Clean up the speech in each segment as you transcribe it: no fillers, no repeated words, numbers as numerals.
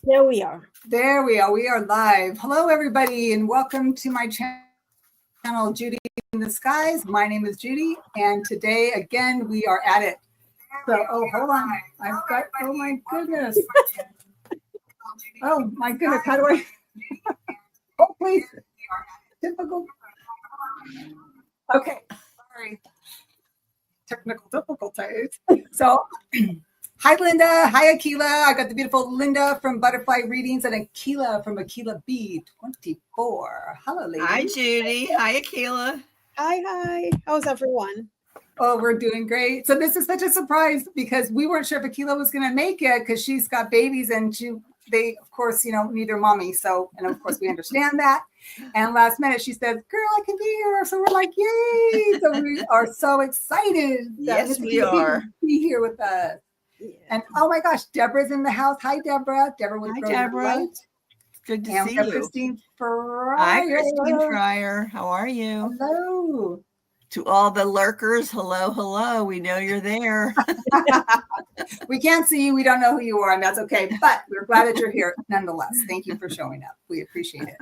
There we are. There we are. We are live. Hello, everybody, and welcome to my channel, Judy in the Skies. My name is Judy, and today, again, we are at it. So, hold on. I've got, oh my goodness. Oh my goodness, how do I? Oh, please. Typical. Okay, sorry. Technical difficulties. So, hi, Linda. Hi, Akila. I got the beautiful Linda from Butterfly Readings and Akila from Akila B24. Hello, ladies. Hi, Judy. Hi, Akila. Hi. How's everyone? Oh, we're doing great. So this is such a surprise because we weren't sure if Akila was going to make it because she's got babies and they, of course, need their mommy. So, and of course, we understand that. And last minute, she said, "Girl, I can be here." So we're like, "Yay!" So we are so excited. Yes, we are. Be here with us. Yeah. And oh my gosh, Deborah's in the house. Hi, Deborah. Deborah with Deborah. Good to see you. Christine Fryer. Hi, Christine Fryer. How are you? Hello. To all the lurkers, hello. We know you're there. We can't see you. We don't know who you are, and that's okay. But we're glad that you're here nonetheless. Thank you for showing up. We appreciate it.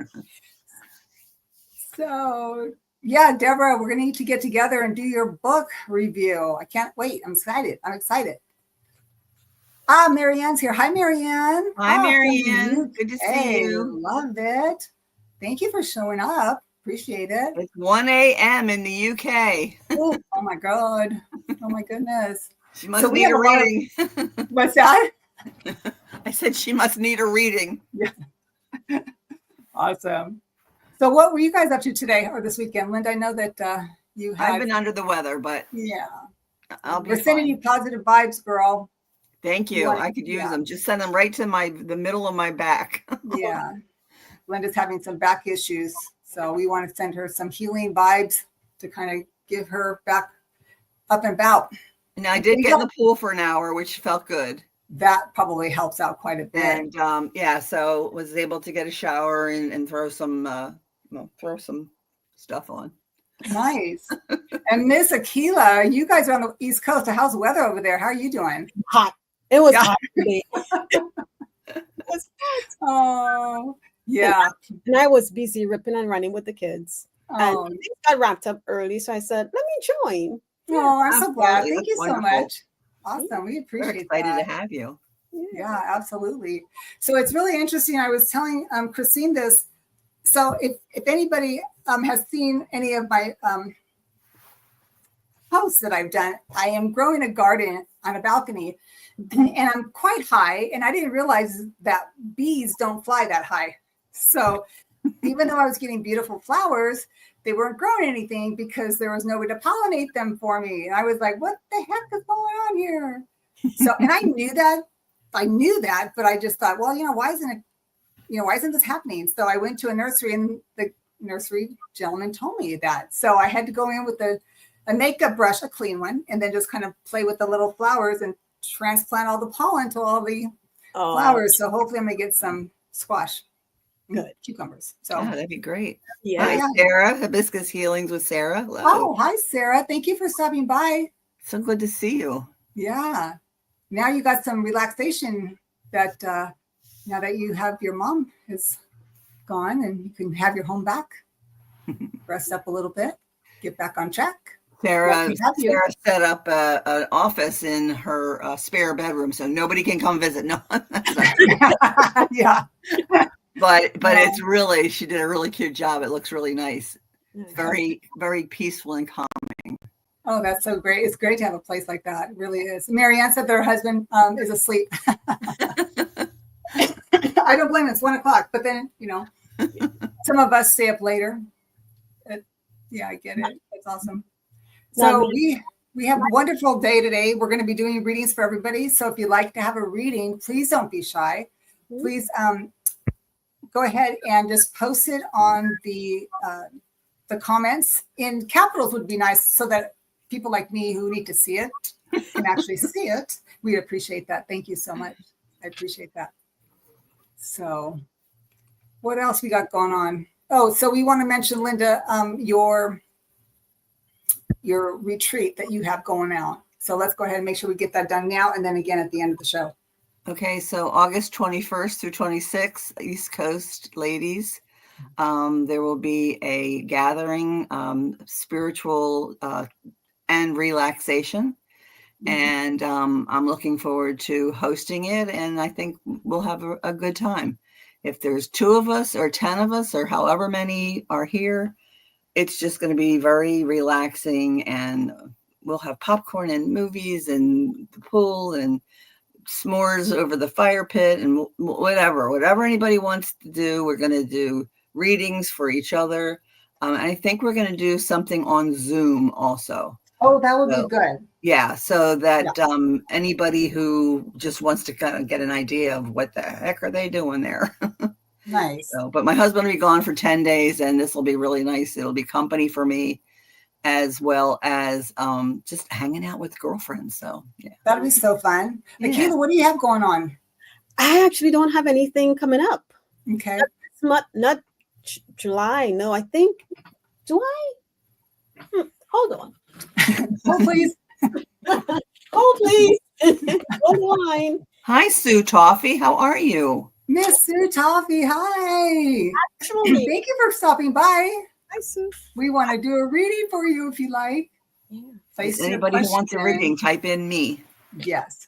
So, yeah, Deborah, we're going to need to get together and do your book review. I can't wait. I'm excited. Marianne's here. Hi, Marianne. Hi, Marianne. Good to see you. Love it. Thank you for showing up. Appreciate it. It's 1 a.m. in the UK. Oh my God. Oh my goodness. She must need a reading. What's that? I said she must need a reading. Yeah. Awesome. So what were you guys up to today or this weekend? Linda, I know that you have. I've been under the weather, but yeah. We're sending you positive vibes, girl. Thank you. I could use them. Just send them right to the middle of my back. Yeah. Linda's having some back issues. So we want to send her some healing vibes to kind of give her back up and about. And I did get in the pool for an hour, which felt good. That probably helps out quite a bit. And so was able to get a shower and throw some stuff on. Nice. And Miss Akila, you guys are on the East Coast. So how's the weather over there? How are you doing? Hot. It was hot today. Oh, yeah. And I was busy ripping and running with the kids. Oh. And I wrapped up early, so I said, "Let me join." Oh, I'm so glad. Thank you so much. Awesome. We appreciate We're excited to have you. Yeah, absolutely. So it's really interesting. I was telling Christine this. So if anybody has seen any of my posts that I've done, I am growing a garden on a balcony and I'm quite high. And I didn't realize that bees don't fly that high. So even though I was getting beautiful flowers, they weren't growing anything because there was nobody to pollinate them for me. And I was like, what the heck is going on here? So, and I knew that, but I just thought, well, why isn't this happening? So I went to a nursery and the nursery gentleman told me that. So I had to go in with a makeup brush, a clean one, and then just kind of play with the little flowers and transplant all the pollen to all the flowers. So hopefully I'm going to get some squash. Good. Cucumbers. So that'd be great. Yeah. Hi, Sarah. Hibiscus Healings with Sarah. Hello. Oh, hi, Sarah. Thank you for stopping by. So good to see you. Yeah. Now you got some relaxation that now that you have your mom is gone and you can have your home back. Rest up a little bit. Get back on track. Sarah set up an office in her spare bedroom so nobody can come visit. No. Yeah. But it's really, she did a really cute job. It looks really nice. It's very, very peaceful and calming. Oh, that's so great. It's great to have a place like that. It really is. Marianne said that her husband is asleep. I don't blame him. It's 1 o'clock, but then, some of us stay up later. I get it. It's awesome. So we have a wonderful day today. We're going to be doing readings for everybody. So if you'd like to have a reading, please don't be shy. Please go ahead and just post it on the comments. In capitals would be nice so that people like me who need to see it can actually see it. We appreciate that. Thank you so much. I appreciate that. So what else we got going on? Oh, so we want to mention, Linda, your retreat that you have going out. So let's go ahead and make sure we get that done now and then again at the end of the show. Okay, so August 21st through 26th, East Coast ladies. There will be a gathering, spiritual and relaxation. And I'm looking forward to hosting it. And I think we'll have a good time. If there's 2 of us or 10 of us or however many are here, it's just going to be very relaxing. And we'll have popcorn and movies and the pool and s'mores over the fire pit and whatever anybody wants to do. We're going to do readings for each other. I think we're going to do something on Zoom also. Oh, that would be good. Yeah, so that anybody who just wants to kind of get an idea of what the heck are they doing there. Nice. So, but my husband will be gone for 10 days and this will be really nice. It'll be company for me as well as just hanging out with girlfriends. So yeah. That'll be so fun. Yeah. Akila, what do you have going on? I actually don't have anything coming up. Okay. Not July. No, I think July. Hold on. Oh, please. Oh, please. Hold on. Hi, Sue Toffee. How are you? Miss Sue Toffee, hi. Actually, Thank you for stopping by. hi, Sue. We want to do a reading for you if you like. Yeah. Place your Anybody who wants a question. reading, type in me. Yes.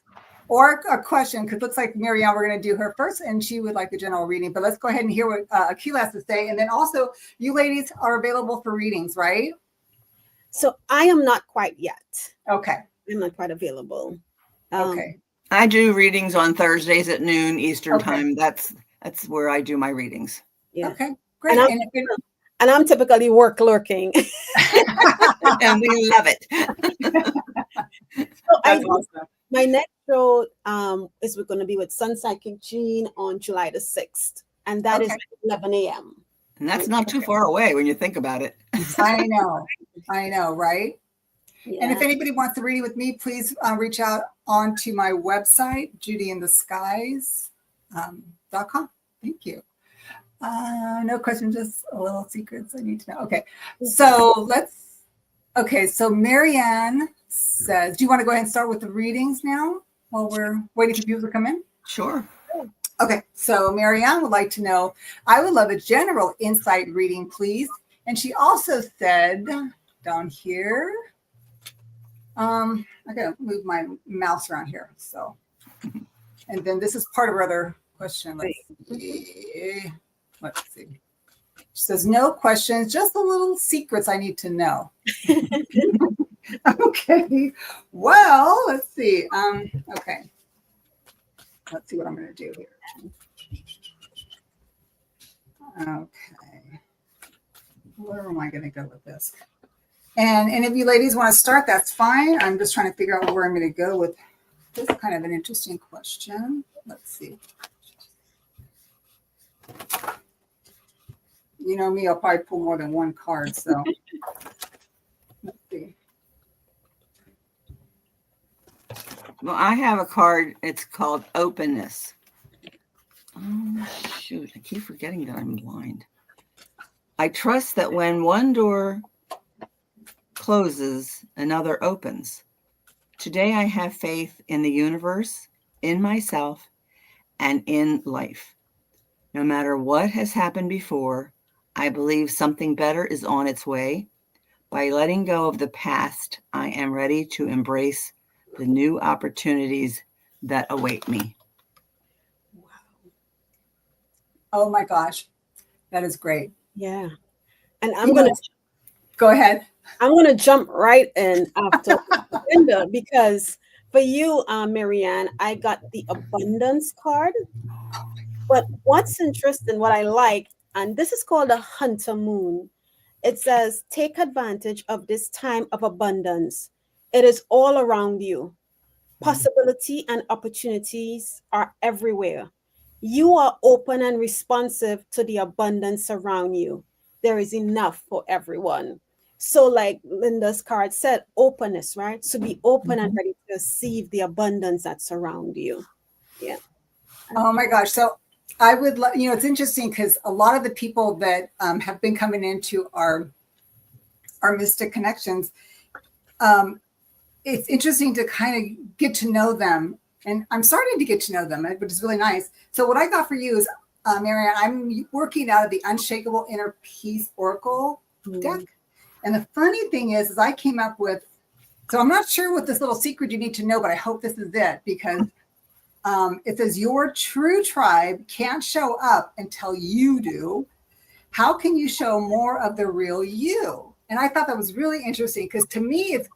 Or a question, because it looks like Marianne, we're going to do her first, and she would like the general reading. But let's go ahead and hear what Akila has to say. And then also, you ladies are available for readings, right? So I am not quite yet. Okay. I'm not quite available. Okay. I do readings on Thursdays at noon Eastern Okay. time. That's where I do my readings. Yeah. Okay. Great. And And I'm typically work lurking. And we love it. So That's awesome. my next show is we're going to be with Sun Psychic Jean on July the 6th. And that is Okay. at 11 a.m. And that's not too far away when you think about it. I know, right? Yeah. And if anybody wants to read with me, please reach out onto my website, judyintheskies.com. Thank you. No question, just a little secrets I need to know. Okay, so so Marianne says, do you want to go ahead and start with the readings now while we're waiting for people to come in? Sure. Okay, so Marianne would like to know, I would love a general insight reading, please. And she also said down here, I gotta move my mouse around here. So, and then this is part of her other question. Let's see. She says, no questions, just a little secrets I need to know. Okay. Well, let's see. Okay. Let's see what I'm going to do here. Okay. Where am I going to go with this? And if you ladies want to start, that's fine. I'm just trying to figure out where I'm going to go with this kind of an interesting question. Let's see. You know me, I'll probably pull more than one card. So let's see. Well, I have a card. It's called Openness. Oh, shoot. I keep forgetting that I'm blind. I trust that when one door closes, another opens. Today, I have faith in the universe, in myself, and in life. No matter what has happened before, I believe something better is on its way. By letting go of the past, I am ready to embrace the new opportunities that await me. Wow. Oh my gosh. That is great. Yeah. And I'm going to go ahead. I'm going to jump right in after Linda, because for you, Marianne, I got the abundance card. But what's interesting, what I like, and this is called a Hunter Moon. It says, take advantage of this time of abundance. It is all around you. Possibility and opportunities are everywhere. You are open and responsive to the abundance around you. There is enough for everyone. So like Linda's card said, openness, right? So be open and ready to receive the abundance that's around you. Yeah. Oh my gosh. So I would, it's interesting because a lot of the people that have been coming into our Mystic Connections, it's interesting to kind of get to know them And I'm starting to get to know them, which is really nice. So what I got for you is, Marianne, I'm working out of the Unshakable Inner Peace Oracle deck. And the funny thing is I came up with, so I'm not sure what this little secret you need to know, but I hope this is it, because it says your true tribe can't show up until you do. How can you show more of the real you? And I thought that was really interesting, because to me, it's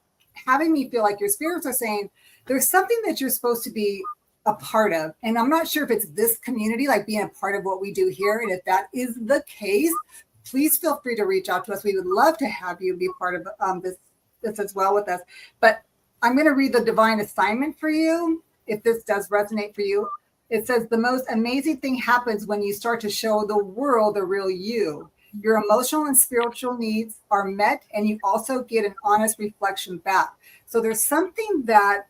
having me feel like your spirits are saying there's something that you're supposed to be a part of. And I'm not sure if it's this community, like being a part of what we do here. And if that is the case, please feel free to reach out to us. We would love to have you be part of this as well with us. But I'm going to read the divine assignment for you, if this does resonate for you. It says, the most amazing thing happens when you start to show the world the real you. Your emotional and spiritual needs are met, and you also get an honest reflection back. So there's something that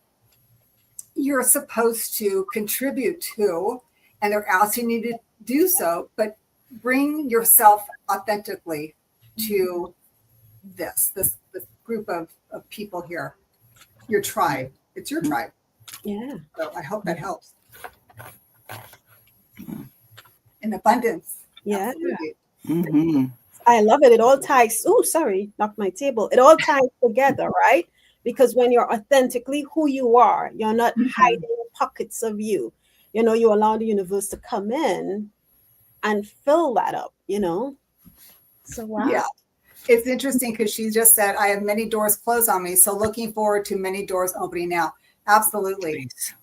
you're supposed to contribute to, and they're asking you to do so, but bring yourself authentically to this group of people here, your tribe. It's your tribe. Yeah. So I hope that helps. In abundance. Yeah. Absolutely. Mm-hmm. I love it. It all ties. Oh, sorry, knocked my table. It all ties together, right? Because when you're authentically who you are, you're not hiding pockets of you. You know, you allow the universe to come in and fill that up, you know? So, wow. Yeah. It's interesting because she just said, I have many doors closed on me. So looking forward to many doors opening now. Absolutely. Nice.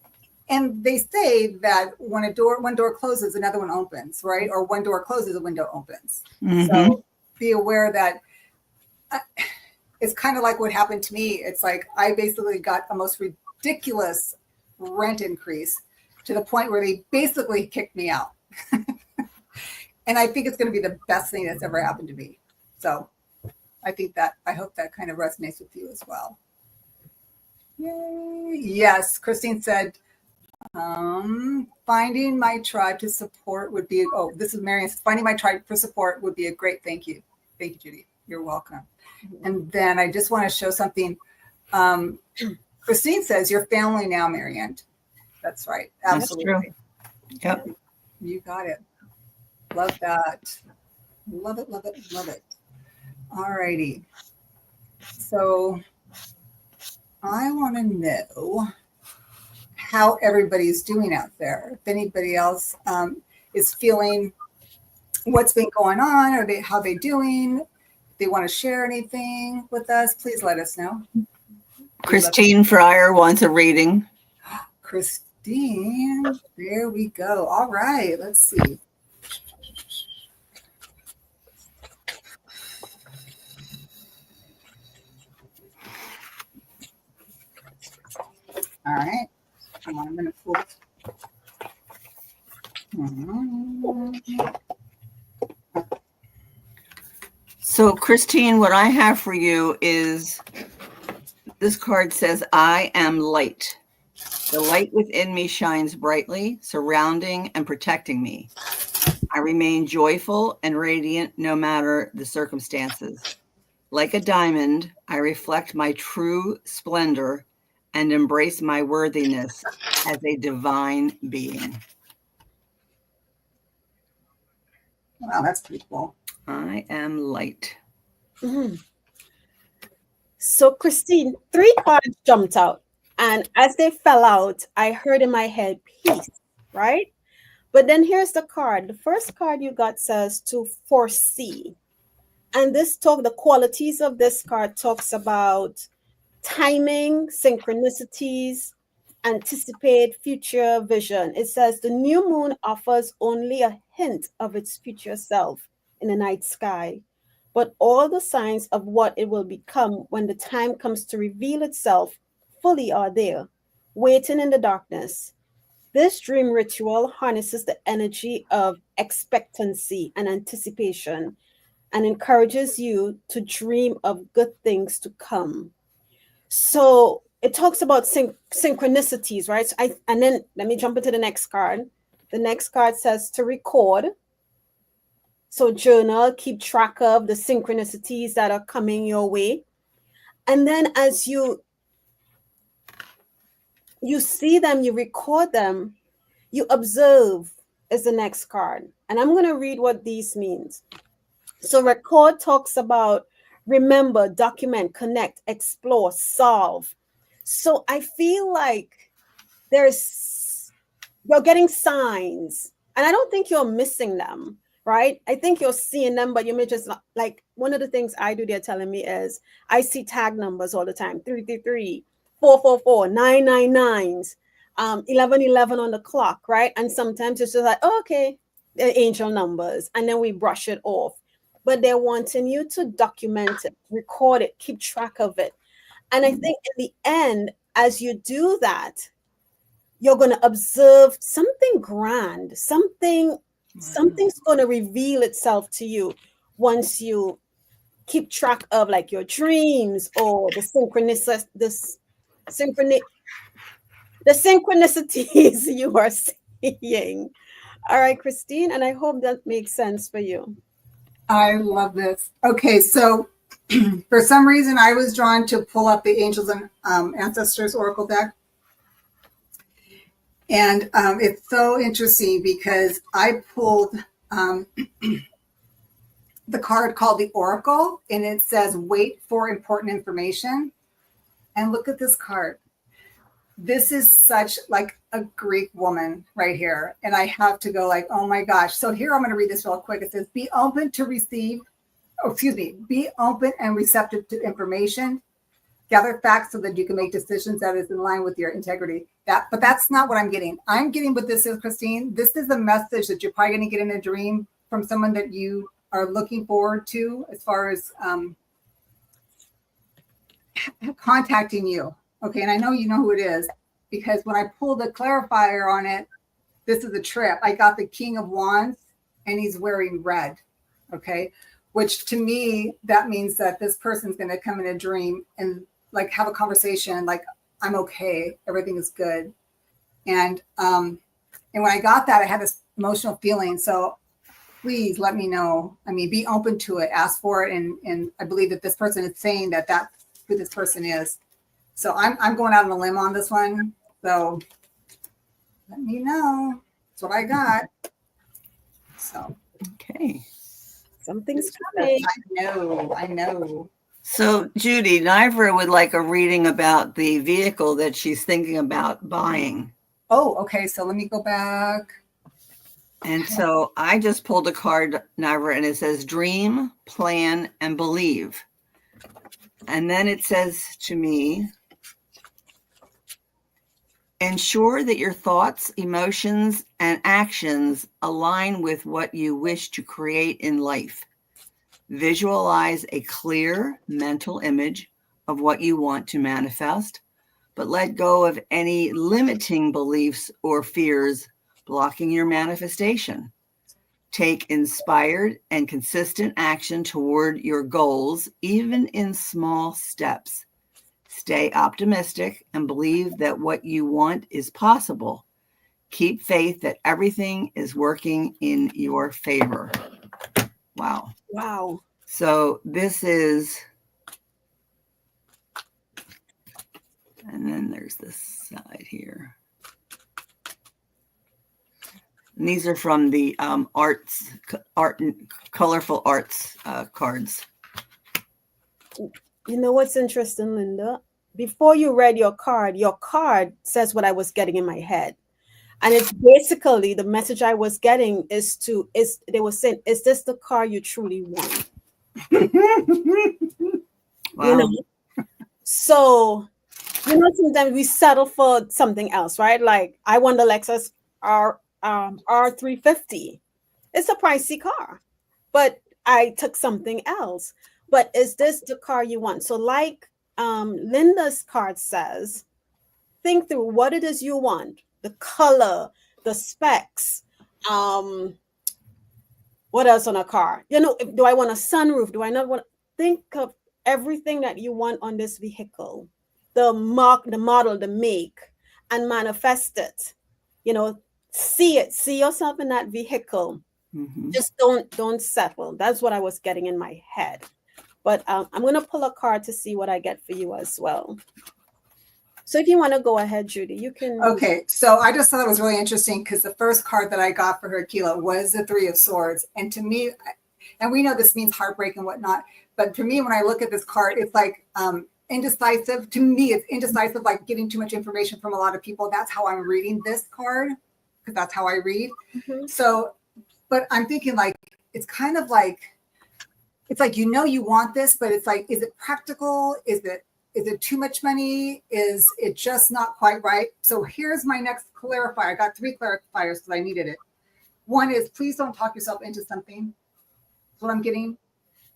And they say that when one door closes, another one opens, right? Or one door closes, a window opens. Mm-hmm. So be aware that it's kind of like what happened to me. It's like I basically got the most ridiculous rent increase to the point where they basically kicked me out. And I think it's going to be the best thing that's ever happened to me. So I hope that kind of resonates with you as well. Yay. Yes, Christine said, finding my tribe to support would be, this is Marianne, finding my tribe for support would be a great thank you. Thank you, Judy. You're welcome. And then I just want to show something. Christine says, your family now, Marianne. That's right. Absolutely. That's true. Yep. You got it. Love that. Love it, love it, love it. All righty. So I want to know how everybody's doing out there. If anybody else is feeling what's been going on, or how they doing. If they want to share anything with us, please let us know. Christine Fryer wants a reading. Christine, there we go. All right, let's see. All right. Come on, I'm going to pull it. So, Christine, what I have for you is this card says, I am light. The light within me shines brightly, surrounding and protecting me. I remain joyful and radiant no matter the circumstances. Like a diamond, I reflect my true splendor and embrace my worthiness as a divine being. Wow, that's pretty cool. I am light. Mm-hmm. So, Christine, 3 cards jumped out. And as they fell out, I heard in my head, peace, right? But then here's the card. The first card you got says to foresee. And the qualities of this card talks about timing, synchronicities, anticipate future vision. It says the new moon offers only a hint of its future self in the night sky, but all the signs of what it will become when the time comes to reveal itself fully are there, waiting in the darkness. This dream ritual harnesses the energy of expectancy and anticipation and encourages you to dream of good things to come. So it talks about synchronicities, right? So and then let me jump into the next card. The next card says to record. So journal, keep track of the synchronicities that are coming your way. And then as you You see them, you record them, you observe is the next card. And I'm going to read what these means. So record talks about remember, document, connect, explore, solve. So I feel like you're getting signs, and I don't think you're missing them, right? I think you're seeing them, but you may just not, like one of the things I do, they're telling me is I see tag numbers all the time: 333, 444, 999s, 1111 on the clock, right? And sometimes it's just like, oh, okay, they're angel numbers, and then we brush it off. But they're wanting you to document it, record it, keep track of it. And I think in the end, as you do that, you're going to observe something grand, something's going to reveal itself to you once you keep track of like your dreams or the synchronicities you are seeing. All right, Christine, and I hope that makes sense for you. I love this. Okay, so for some reason I was drawn to pull up the Angels and Ancestors Oracle deck. And it's so interesting because I pulled the card called the Oracle, and it says, wait for important information. And look at this card. This is such like a Greek woman right here. And I have to go like, oh my gosh. So here I'm going to read this real quick. It says, be open and receptive to information. Gather facts so that you can make decisions that is in line with your integrity. But that's not what I'm getting. I'm getting what this is, Christine. This is a message that you're probably going to get in a dream from someone that you are looking forward to as far as contacting you. Okay, and I know you know who it is because when I pulled the clarifier on it, this is a trip. I got the King of Wands and he's wearing red. Okay, which to me, that means that this person's going to come in a dream and like have a conversation like, I'm okay, everything is good. And when I got that, I had this emotional feeling. So please let me know. I mean, be open to it, ask for it. And I believe that this person is saying that that's who this person is. So I'm going out on a limb on this one. So let me know. That's what I got. So. Okay. Something's coming. I know. So Judy, Nivra would like a reading about the vehicle that she's thinking about buying. Oh, okay. So let me go back. And so I just pulled a card, Nivra, and it says dream, plan, and believe. And then it says to me, ensure that your thoughts, emotions, and actions align with what you wish to create in life. Visualize a clear mental image of what you want to manifest, but let go of any limiting beliefs or fears blocking your manifestation. Take inspired and consistent action toward your goals, even in small steps. Stay optimistic and believe that what you want is possible. Keep faith that everything is working in your favor. Wow. Wow. So this is, and then there's this side here. And these are from the colorful arts cards. You know what's interesting, Linda? Before you read your card says what I was getting in my head. And it's basically the message I was getting they were saying, is this the car you truly want? Wow. You know? So, sometimes we settle for something else, right? Like I want the Lexus R350. It's a pricey car, but I took something else. But is this the car you want? So like Linda's card says, think through what it is you want, the color, the specs, what else on a car? Do I want a sunroof? Do I not want to think of everything that you want on this vehicle, the model, the make, and manifest it. See yourself in that vehicle. Mm-hmm. Just don't settle. That's what I was getting in my head. But I'm going to pull a card to see what I get for you as well. So if you want to go ahead, Judy, you can. Okay, so I just thought it was really interesting because the first card that I got for her Aquila was the Three of Swords. And to me, and we know this means heartbreak and whatnot, but to me, when I look at this card, it's like indecisive. To me, it's indecisive, like getting too much information from a lot of people. That's how I'm reading this card, because that's how I read. Mhm. So, but I'm thinking like, it's kind of like, it's like, you know, you want this, but it's like, is it practical? Is it too much money? Is it just not quite right? So here's my next clarifier. I got 3 clarifiers because I needed it. One is, please don't talk yourself into something. That's what I'm getting.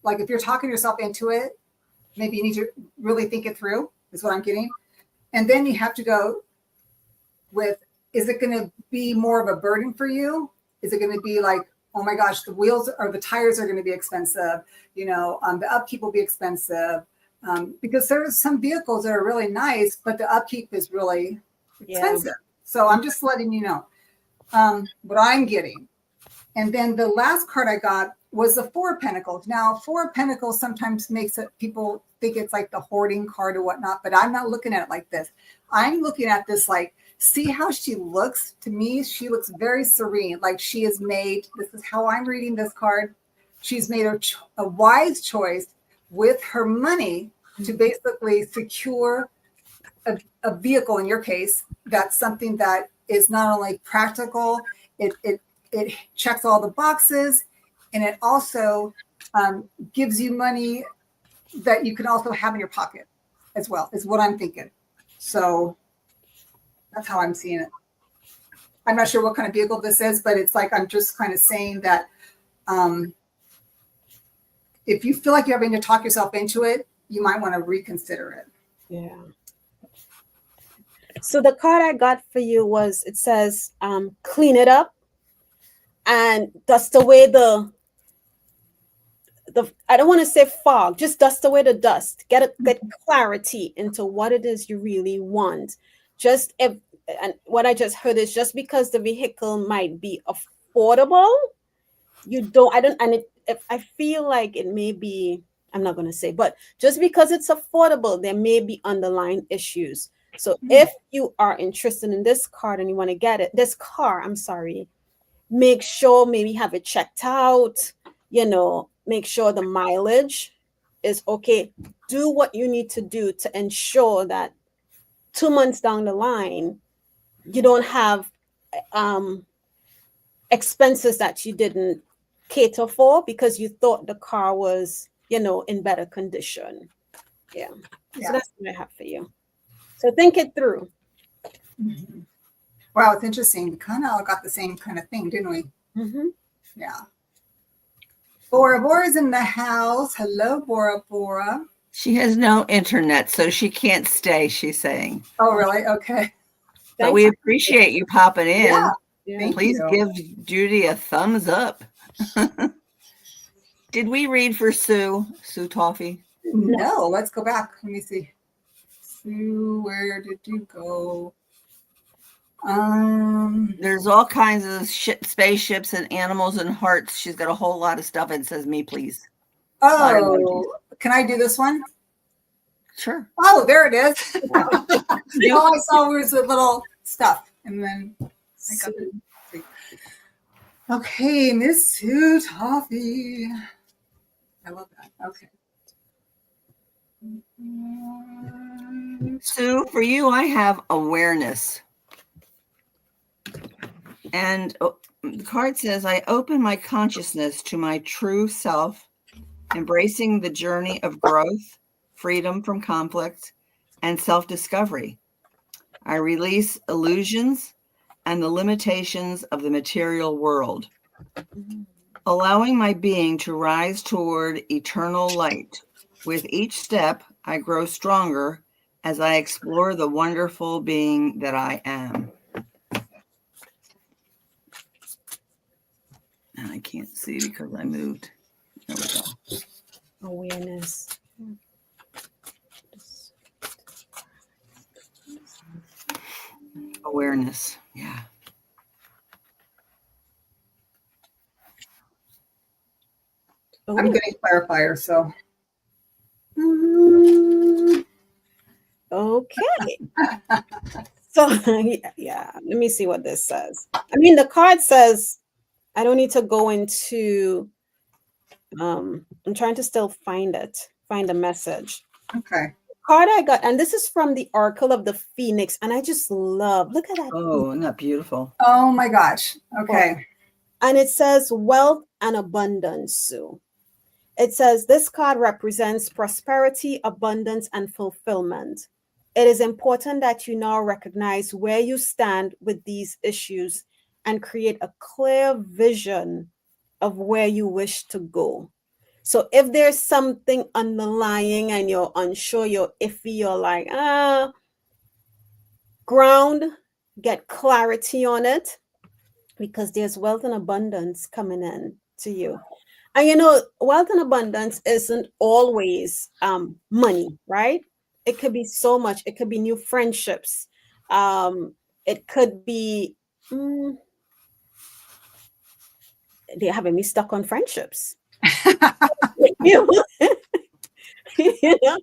Like if you're talking yourself into it, maybe you need to really think it through, is what I'm getting. And then you have to go with, is it going to be more of a burden for you? Is it going to be like, oh my gosh, the wheels or the tires are going to be expensive. You know, the upkeep will be expensive. Because there's some vehicles that are really nice, but the upkeep is really expensive. So I'm just letting you know what I'm getting. And then the last card I got was the Four of Pentacles. Now, Four of Pentacles sometimes makes it, people think it's like the hoarding card or whatnot, but I'm not looking at it like this. I'm looking at this like, see how she looks? To me, she looks very serene. Like she has made, this is how I'm reading this card. She's made a wise choice with her money to basically secure a vehicle. In your case, that's something that is not only practical, it checks all the boxes, and it also gives you money that you can also have in your pocket as well, is what I'm thinking. So that's how I'm seeing it. I'm not sure what kind of vehicle this is, but it's like, I'm just kind of saying that if you feel like you're having to talk yourself into it, you might want to reconsider it. Yeah. So the card I got for you was, it says, clean it up and dust away the I don't want to say fog, just dust away the dust. Get clarity into what it is you really want. Just if, and what I just heard is, just because the vehicle might be affordable, you don't, I don't, and if I feel like it may be, I'm not going to say, but just because it's affordable, there may be underlying issues. So if you are interested in this card and you want to get it, this car, I'm sorry, make sure maybe have it checked out, you know, make sure the mileage is okay. Do what you need to do to ensure that 2 months down the line, you don't have expenses that you didn't cater for because you thought the car was, you know, in better condition. Yeah. So that's what I have for you. So think it through. Mm-hmm. Wow, it's interesting. We kind of all got the same kind of thing, didn't we? Mm-hmm. Yeah. Bora Bora's in the house. Hello, Bora Bora. She has no internet, so she can't stay, she's saying. Oh, really? Okay. But we appreciate you popping in. Yeah. Please give Judy a thumbs up. Did we read for Sue Toffee? No, let's go back. Let me see. Sue, where did you go? There's all kinds of spaceships and animals and hearts. She's got a whole lot of stuff and says, me, please. Oh, can I do this one? Sure. Oh, there it is. All I saw was the little stuff. And then I got the, okay, Miss Sue Toffee. I love that. Okay. Sue, for you, I have awareness. And the card says, I open my consciousness to my true self, embracing the journey of growth, freedom from conflict, and self-discovery. I release illusions and the limitations of the material world, allowing my being to rise toward eternal light. With each step, I grow stronger as I explore the wonderful being that I am. And I can't see because I moved. There we go. Awareness. Awareness. Yeah. I'm getting clarifier, so. Okay. So yeah, let me see what this says. I mean, the card says I don't need to go into I'm trying to still find the message. Okay. Card I got, and this is from the Oracle of the Phoenix, and I just love, look at that. Oh, isn't that beautiful? Oh my gosh. Okay. And it says wealth and abundance, Sue. It says this card represents prosperity, abundance, and fulfillment. It is important that you now recognize where you stand with these issues and create a clear vision of where you wish to go. So if there's something underlying and you're unsure, you're iffy, you're like, ground, get clarity on it because there's wealth and abundance coming in to you. And wealth and abundance isn't always money, right? It could be so much. It could be new friendships. It could be they're having me stuck on friendships. you know? you know?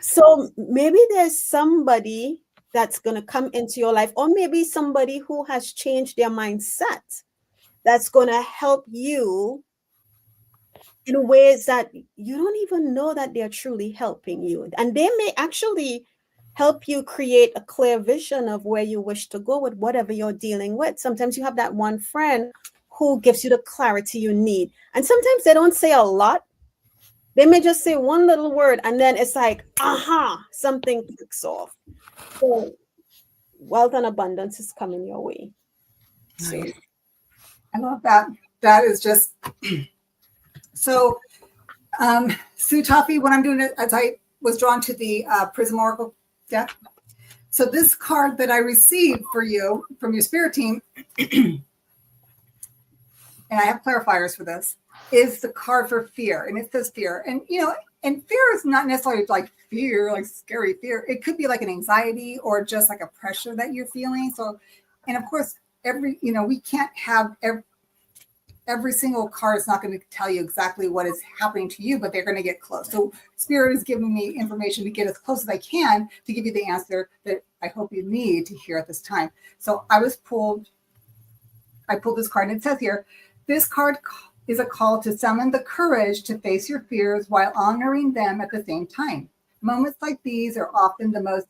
So maybe there's somebody that's going to come into your life, or maybe somebody who has changed their mindset that's going to help you in ways that you don't even know that they're truly helping you. And they may actually help you create a clear vision of where you wish to go with whatever you're dealing with. Sometimes you have that one friend who gives you the clarity you need. And sometimes they don't say a lot. They may just say one little word and then it's like, aha, something kicks off. So wealth and abundance is coming your way. Nice. I love that. That is just so. Sue Toffee, when I'm doing it, as I was drawn to the Prism Oracle deck. So this card that I received for you from your spirit team, and I have clarifiers for this, is the card for fear. And it says fear. And, and fear is not necessarily like fear, like scary fear. It could be like an anxiety or just like a pressure that you're feeling. So, and of course, we can't have every single card is not going to tell you exactly what is happening to you, but they're going to get close. So Spirit is giving me information to get as close as I can to give you the answer that I hope you need to hear at this time. So I pulled this card, and it says here, this card is a call to summon the courage to face your fears while honoring them at the same time. Moments like these are often the most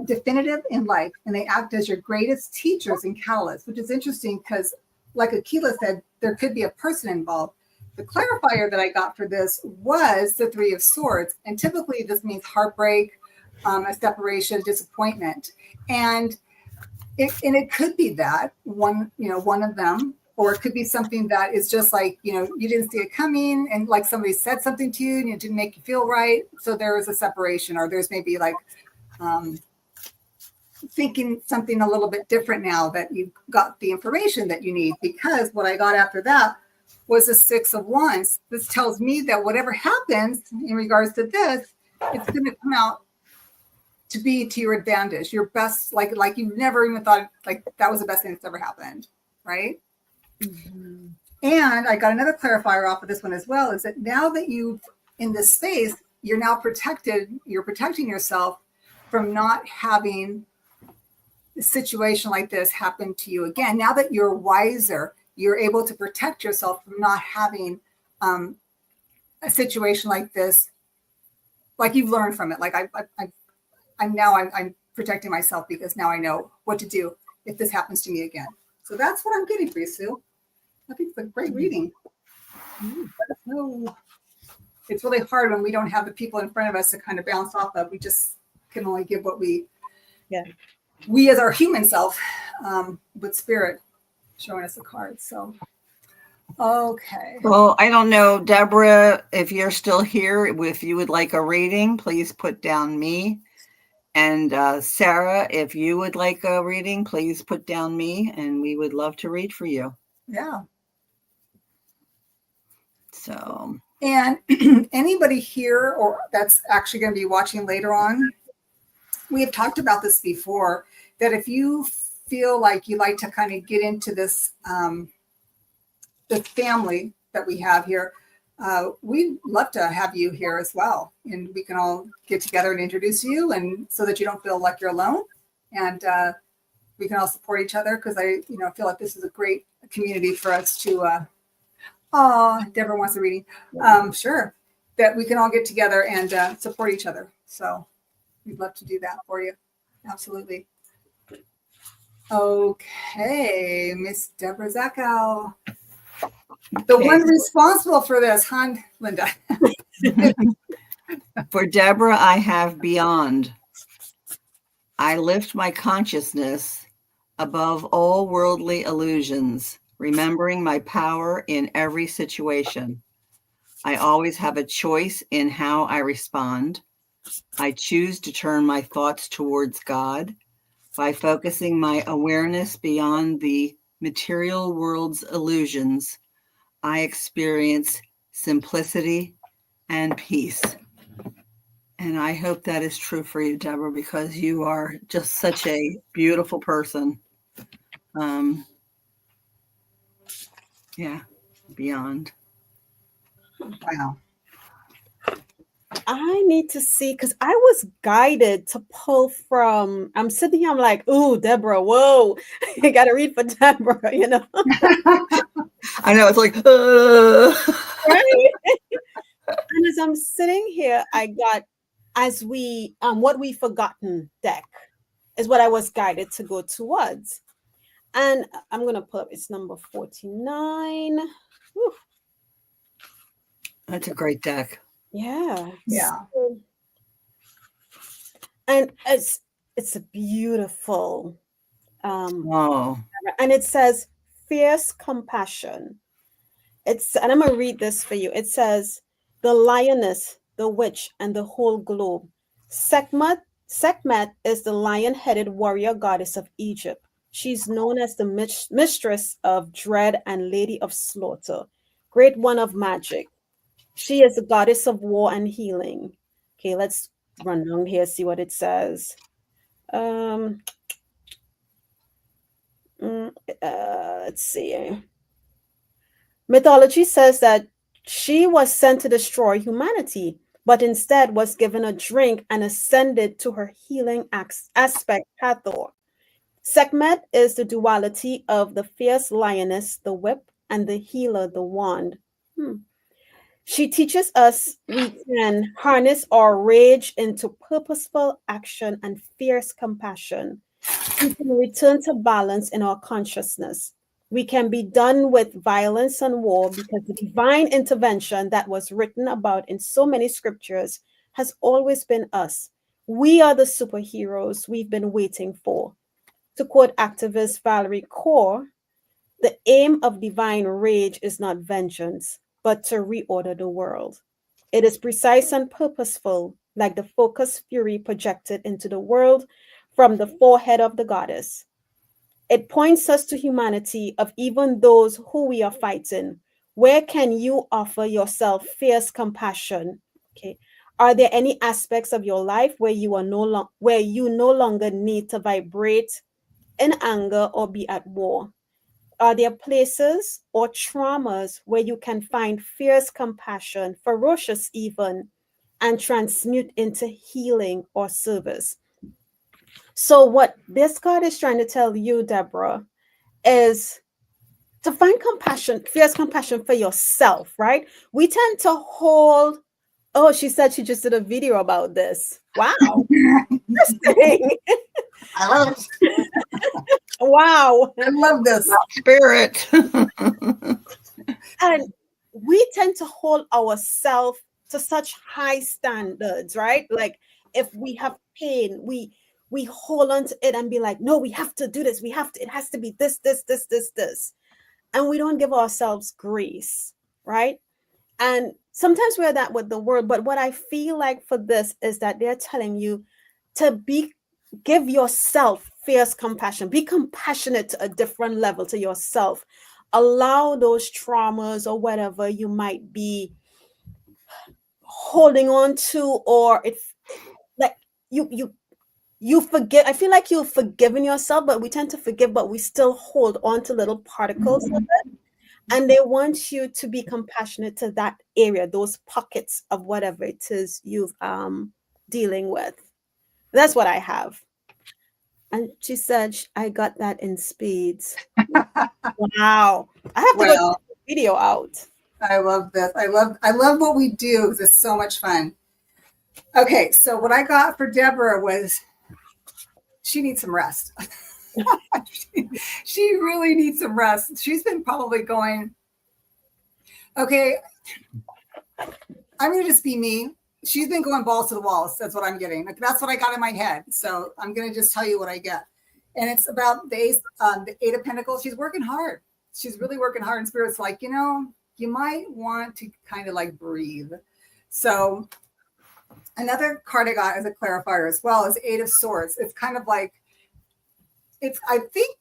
definitive in life, and they act as your greatest teachers and catalysts, which is interesting because, like Akila said, there could be a person involved. The clarifier that I got for this was the Three of Swords. And typically this means heartbreak, a separation, disappointment. And it could be that one of them, or it could be something that is just like, you didn't see it coming and like somebody said something to you and it didn't make you feel right. So there is a separation, or there's maybe like thinking something a little bit different now that you've got the information that you need. Because what I got after that was the Six of Wands. This tells me that whatever happens in regards to this, it's going to come out to be to your advantage, your best, like you've never even thought like that was the best thing that's ever happened, right? Mm-hmm. And I got another clarifier off of this one as well, is that now that you've in this space, you're now protected, you're protecting yourself from not having a situation like this happen to you again. Now that you're wiser, you're able to protect yourself from not having a situation like this. Like you've learned from it. Like I'm protecting myself because now I know what to do if this happens to me again. So that's what I'm getting for you, Sue. I think it's a great reading. It's really hard when we don't have the people in front of us to kind of bounce off of. We just can only give what we as our human self, with Spirit showing us the cards. So, okay. Well, I don't know, Deborah, if you're still here, if you would like a reading, please put down me. And Sarah, if you would like a reading, please put down me, and we would love to read for you. Yeah. So. And anybody here or that's actually going to be watching later on, we have talked about this before, that if you feel like you like to kind of get into this, the family that we have here, we'd love to have you here as well. And we can all get together and introduce you, and so that you don't feel like you're alone. And we can all support each other, because I feel like this is a great community for us to, Deborah wants a reading. Sure. That we can all get together and support each other. So we'd love to do that for you. Absolutely. Okay, Miss Deborah Zackow. The one responsible for this, huh, Linda? For Deborah, I have beyond. I lift my consciousness above all worldly illusions, remembering my power in every situation. I always have a choice in how I respond. I choose to turn my thoughts towards God. By focusing my awareness beyond the material world's illusions, I experience simplicity and peace. And I hope that is true for you, Deborah, because you are just such a beautiful person. Yeah, beyond. Wow. I need to see, because I was guided to pull from. I'm sitting here, I'm like, ooh, Deborah, whoa, I got to read for Deborah, I know, it's like, Right? And as I'm sitting here, I got, what we forgotten deck is what I was guided to go towards. And I'm going to pull up, it's number 49. Whew. That's a great deck. Yeah. And it's a beautiful, Oh, and it says fierce compassion. And I'm going to read this for you. It says, the lioness, the witch, and the whole globe. Sekhmet is the lion-headed warrior goddess of Egypt. She's known as the mistress of dread and lady of slaughter, great one of magic. She is the goddess of war and healing. Okay, let's run down here, see what it says. Let's see. Mythology says that she was sent to destroy humanity, but instead was given a drink and ascended to her healing aspect, Hathor. Sekhmet is the duality of the fierce lioness, the whip, and the healer, the wand. She teaches us we can harness our rage into purposeful action and fierce compassion. We can return to balance in our consciousness. We can be done with violence and war, because the divine intervention that was written about in so many scriptures has always been us. We are the superheroes we've been waiting for. To quote activist Valerie Kaur, the aim of divine rage is not vengeance, but to reorder the world. It is precise and purposeful, like the focused fury projected into the world from the forehead of the goddess. It points us to humanity of even those who we are fighting. Where can you offer yourself fierce compassion? Okay. Are there any aspects of your life where you no longer need to vibrate in anger or be at war? Are there places or traumas where you can find fierce compassion, ferocious even, and transmute into healing or service? So what this card is trying to tell you, Deborah, is to find compassion, fierce compassion for yourself, right? We tend to hold, oh, she said she just did a video about this. Wow. Interesting. I love it. Wow. I love this. spirit. And we tend to hold ourselves to such high standards, right? Like if we have pain, we hold on to it and be like, no, we have to do this. It has to be this. And we don't give ourselves grace, right? And sometimes we're that with the word, but what I feel like for this is that they're telling you to give yourself fierce compassion, be compassionate to a different level to yourself. Allow those traumas or whatever you might be holding on to, or it's like you forget. I feel like you've forgiven yourself, but we tend to forgive, but we still hold on to little particles of it. and they want you to be compassionate to that area, those pockets of whatever it is you've dealing with. That's what I have. And she said, I got that in spades. Wow. I have to go Well, check the video out. I love this. I love what we do because it's so much fun. Okay, so what I got for Deborah was she needs some rest. she really needs some rest. She's been probably going, okay, I'm going to just be me. She's been going balls to the walls. That's what I'm getting. Like, that's what I got in my head. So I'm going to just tell you what I get. And it's about the Eight of Pentacles. She's working hard. She's really working hard. And Spirit's like, you might want to kind of like breathe. So another card I got as a clarifier as well is Eight of Swords. It's kind of like, I think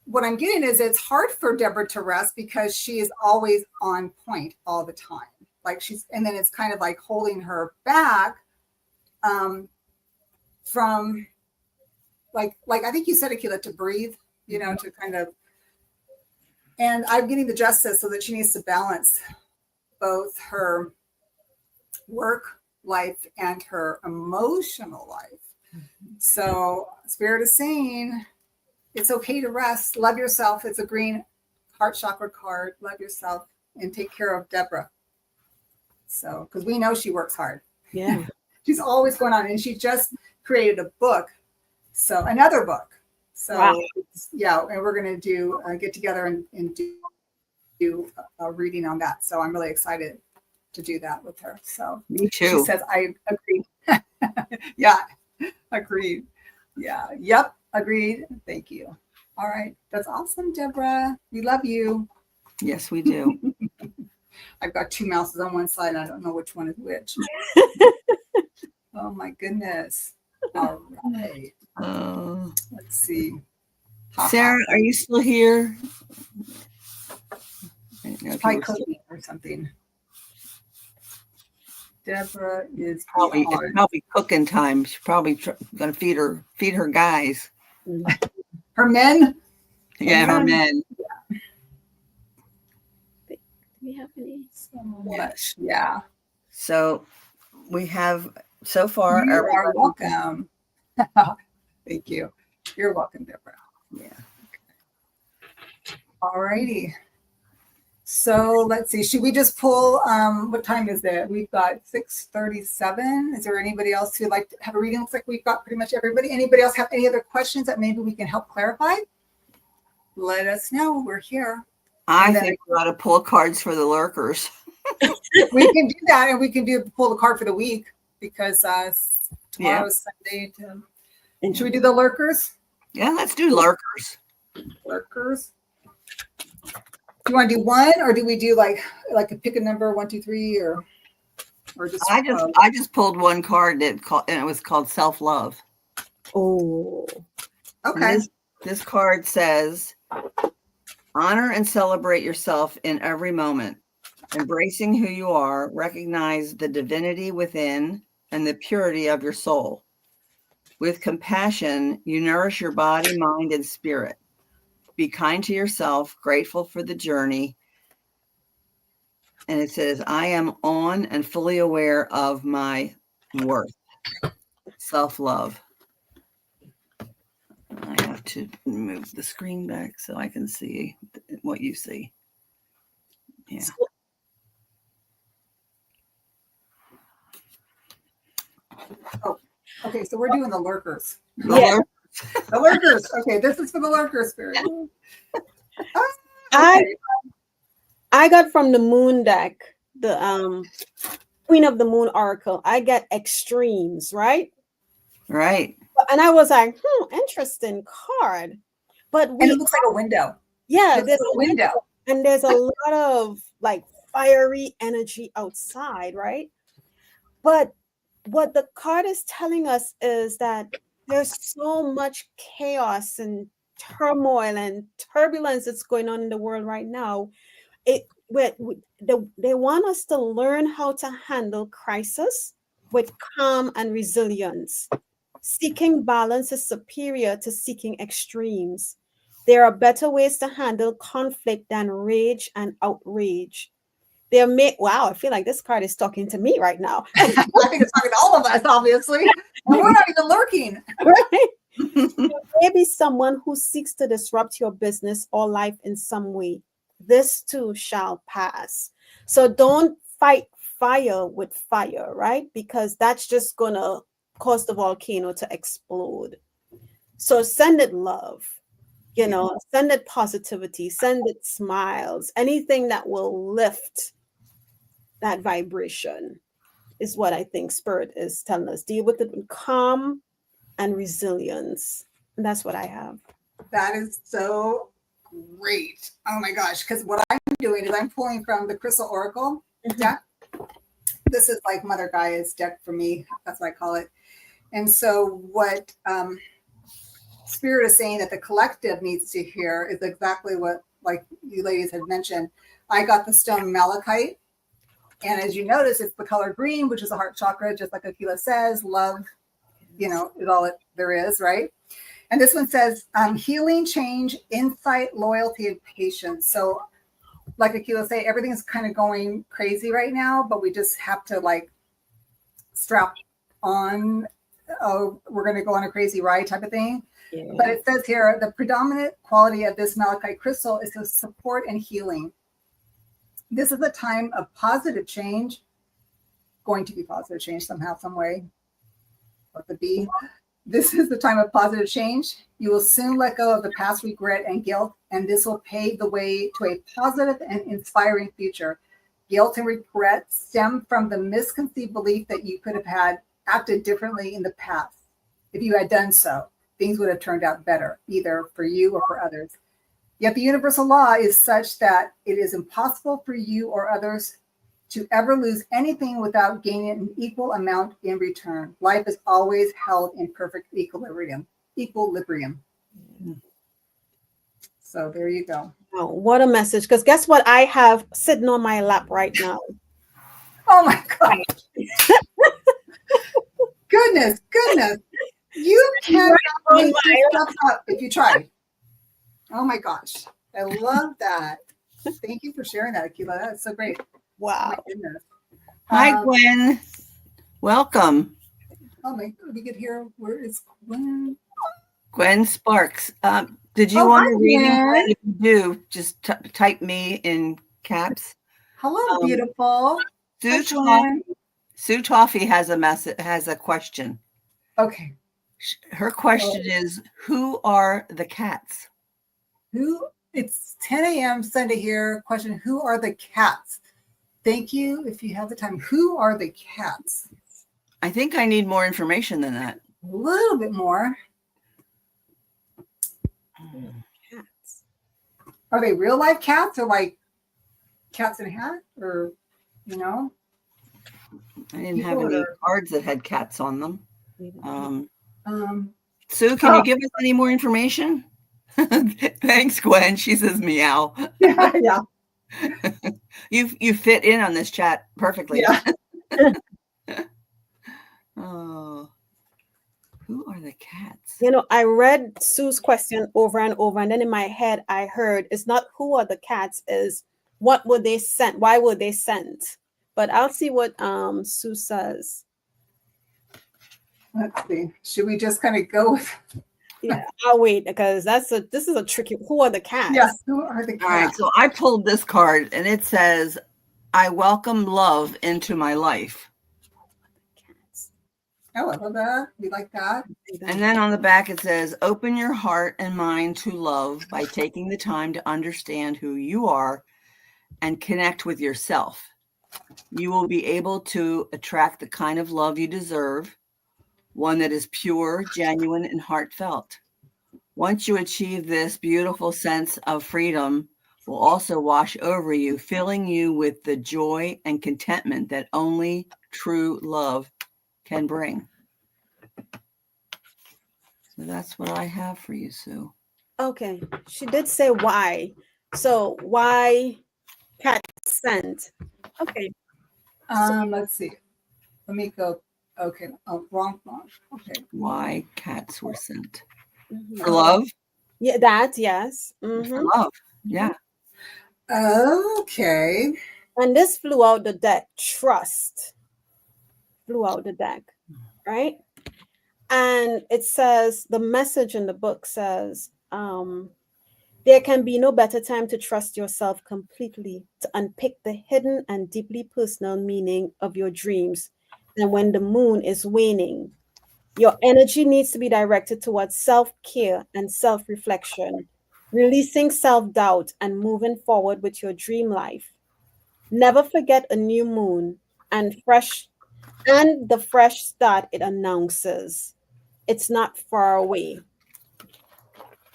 what I'm getting is it's hard for Deborah to rest because she is always on point all the time. Like and then it's kind of like holding her back from like I think you said, Akila, to breathe, to kind of, and I'm getting the Justice, so that she needs to balance both her work life and her emotional life. So Spirit is saying it's okay to rest. Love yourself. It's a green heart chakra card. Love yourself and take care of Deborah. So, because we know she works hard. Yeah. She's always going on, and she just created a book. So another book. So wow. Yeah, and we're going to do get together and do a reading on that. So I'm really excited to do that with her. So Me too. She says, I agree. Yeah, agreed. Yeah, yep, agreed. Thank you. All right, that's awesome, Deborah. We love you. Yes, we do. I've got two mouses on one side. I don't know which one is which. Oh my goodness. All right. Let's see. Sarah, are you still here? Probably cooking or something. Deborah is probably cooking time. She's probably going to feed her guys. Her men? Yeah, her men. Do we have any? So much. Yeah. So we have so far. You are welcome. Thank you. You're welcome, Deborah. Yeah. Okay. All righty. So let's see. Should we just pull? What time is it? We've got 6:37. Is there anybody else who'd like to have a reading? Looks like we've got pretty much everybody. Anybody else have any other questions that maybe we can help clarify? Let us know. We're here. I think we ought to pull cards for the lurkers. We can do that, and we can pull the card for the week because tomorrow's Sunday. And should we do the lurkers? Yeah, let's do lurkers. Lurkers. Do you want to do one, or do we do like a pick a number 1, 2, 3, or just? I just pulled one card and it was called self-love. Oh, okay. This card says, honor and celebrate yourself in every moment. Embracing who you are, recognize the divinity within and the purity of your soul. With compassion, you nourish your body, mind, and spirit. Be kind to yourself, grateful for the journey. And it says, I am on and fully aware of my worth. Self-love. I have to move the screen back so I can see what you see. Yeah. Oh, okay. So we're doing the lurkers. yeah. The lurkers. Okay, this is for the lurker Spirit. I got from the moon deck, the Queen of the Moon Oracle. I get extremes, right? Right. And I was like, interesting card. But and it looks like a window. Yeah, there's a window. And there's a lot of like fiery energy outside, right? But what the card is telling us is that there's so much chaos and turmoil and turbulence that's going on in the world right now. They want us to learn how to handle crisis with calm and resilience. Seeking balance is superior to seeking extremes. There are better ways to handle conflict than rage and outrage. There may, wow, I feel like this card is talking to me right now. I think it's talking to all of us, obviously. And we're not even lurking. Right? Maybe someone who seeks to disrupt your business or life in some way. This too shall pass. So don't fight fire with fire, right? Because that's just gonna cause the volcano to explode. So send it love, send it positivity, send it smiles, anything that will lift that vibration is what I think Spirit is telling us. Deal with it with calm and resilience. And that's what I have. That is so great. Oh my gosh. Because what I'm doing is I'm pulling from the Crystal Oracle deck. This is like Mother Gaia's deck for me. That's what I call it. And so what Spirit is saying that the collective needs to hear is exactly what, like you ladies had mentioned. I got the stone malachite. And as you notice, it's the color green, which is the heart chakra, just like Aquila says. Love, is all there is, right? And this one says healing, change, insight, loyalty, and patience. So like Aquila say, everything's kind of going crazy right now, but we just have to like strap on. Oh, we're going to go on a crazy ride type of thing. Yeah. But it says here, the predominant quality of this malachite crystal is to support and healing. This is a time of positive change, going to be positive change somehow, some way. What the B? This is the time of positive change. You will soon let go of the past regret and guilt, and this will pave the way to a positive and inspiring future. Guilt and regret stem from the misconceived belief that you could have acted differently in the past. If you had done so, things would have turned out better, either for you or for others. Yet the universal law is such that it is impossible for you or others to ever lose anything without gaining an equal amount in return. Life is always held in perfect equilibrium. So there you go. Oh, what a message. Because guess what I have sitting on my lap right now? Oh my gosh. goodness. You cannot make this stuff up if you try. Oh my gosh. I love that. Thank you for sharing that, Aquila. That's so great. Wow. Oh my goodness. Hi, Gwen. Welcome. Oh my God. We could hear, where is Gwen? Gwen Sparks. Did you want to read it? If you do, just type me in caps. Hello, beautiful. Sue Toffee has a question. Okay. Her question is, who are the cats? It's 10 a.m. Sunday here. Question, who are the cats? Thank you. If you have the time, who are the cats? I think I need more information than that. A little bit more. Cats. Are they real life cats or like cats in a hat? Or, I didn't have any cards that had cats on them. Sue, can you give us any more information? Thanks, Gwen. She says meow. Yeah. You fit in on this chat perfectly. Yeah. Oh, who are the cats? I read Sue's question over and over, and then in my head I heard it's not who are the cats, is what would they send? Why would they send? But I'll see what Sue says. Let's see. Should we just kind of go with? Yeah, I'll wait because this is a tricky. Who are the cats? Yes, who are the cats? All right, so I pulled this card and it says, I welcome love into my life. Oh, I love that. We like that. And then on the back it says, open your heart and mind to love by taking the time to understand who you are and connect with yourself. You will be able to attract the kind of love you deserve, one that is pure, genuine, and heartfelt. Once you achieve this, beautiful sense of freedom will also wash over you, filling you with the joy and contentment that only true love can bring. So that's what I have for you, Sue. Okay. She did say why. So why cat sent? Okay. Let's see. Let me go. Okay. Oh, wrong. Okay. Why cats were sent. For love? Yeah, that, yes. For love. Yeah. Okay. And this flew out the deck. Trust flew out the deck, right? And it says, the message in the book says, there can be no better time to trust yourself completely, to unpick the hidden and deeply personal meaning of your dreams than when the moon is waning. Your energy needs to be directed towards self care and self reflection, releasing self doubt and moving forward with your dream life. Never forget a new moon and the fresh start it announces. It's not far away.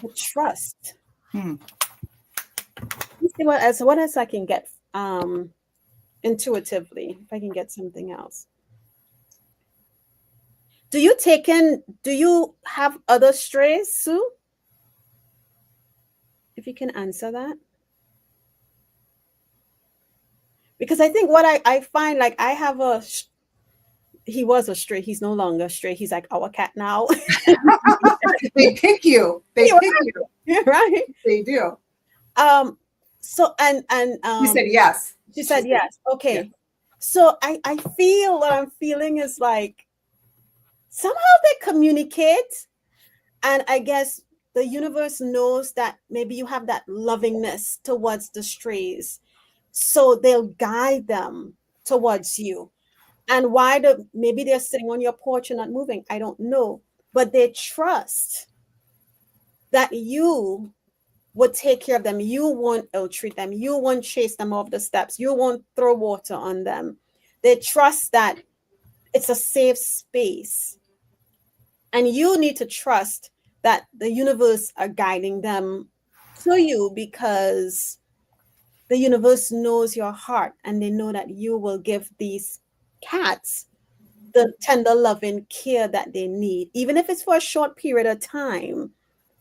But trust. Hmm. Let's see what else I can get intuitively, if I can get something else. Do you have other strays, Sue? If you can answer that. Because I think what I find, like, I have he was a stray, he's no longer a stray, he's like our cat now. They pick you. They pick you. Right? They do. So and You said yes. she said yes. Okay. Yeah. So I feel what I'm feeling is like somehow they communicate, and I guess the universe knows that maybe you have that lovingness towards the strays, so they'll guide them towards you. And maybe they're sitting on your porch and not moving, I don't know, but they trust that you would take care of them. You won't ill-treat them. You won't chase them off the steps. You won't throw water on them. They trust that it's a safe space. And you need to trust that the universe are guiding them to you, because the universe knows your heart and they know that you will give these cats the tender loving care that they need, even if it's for a short period of time.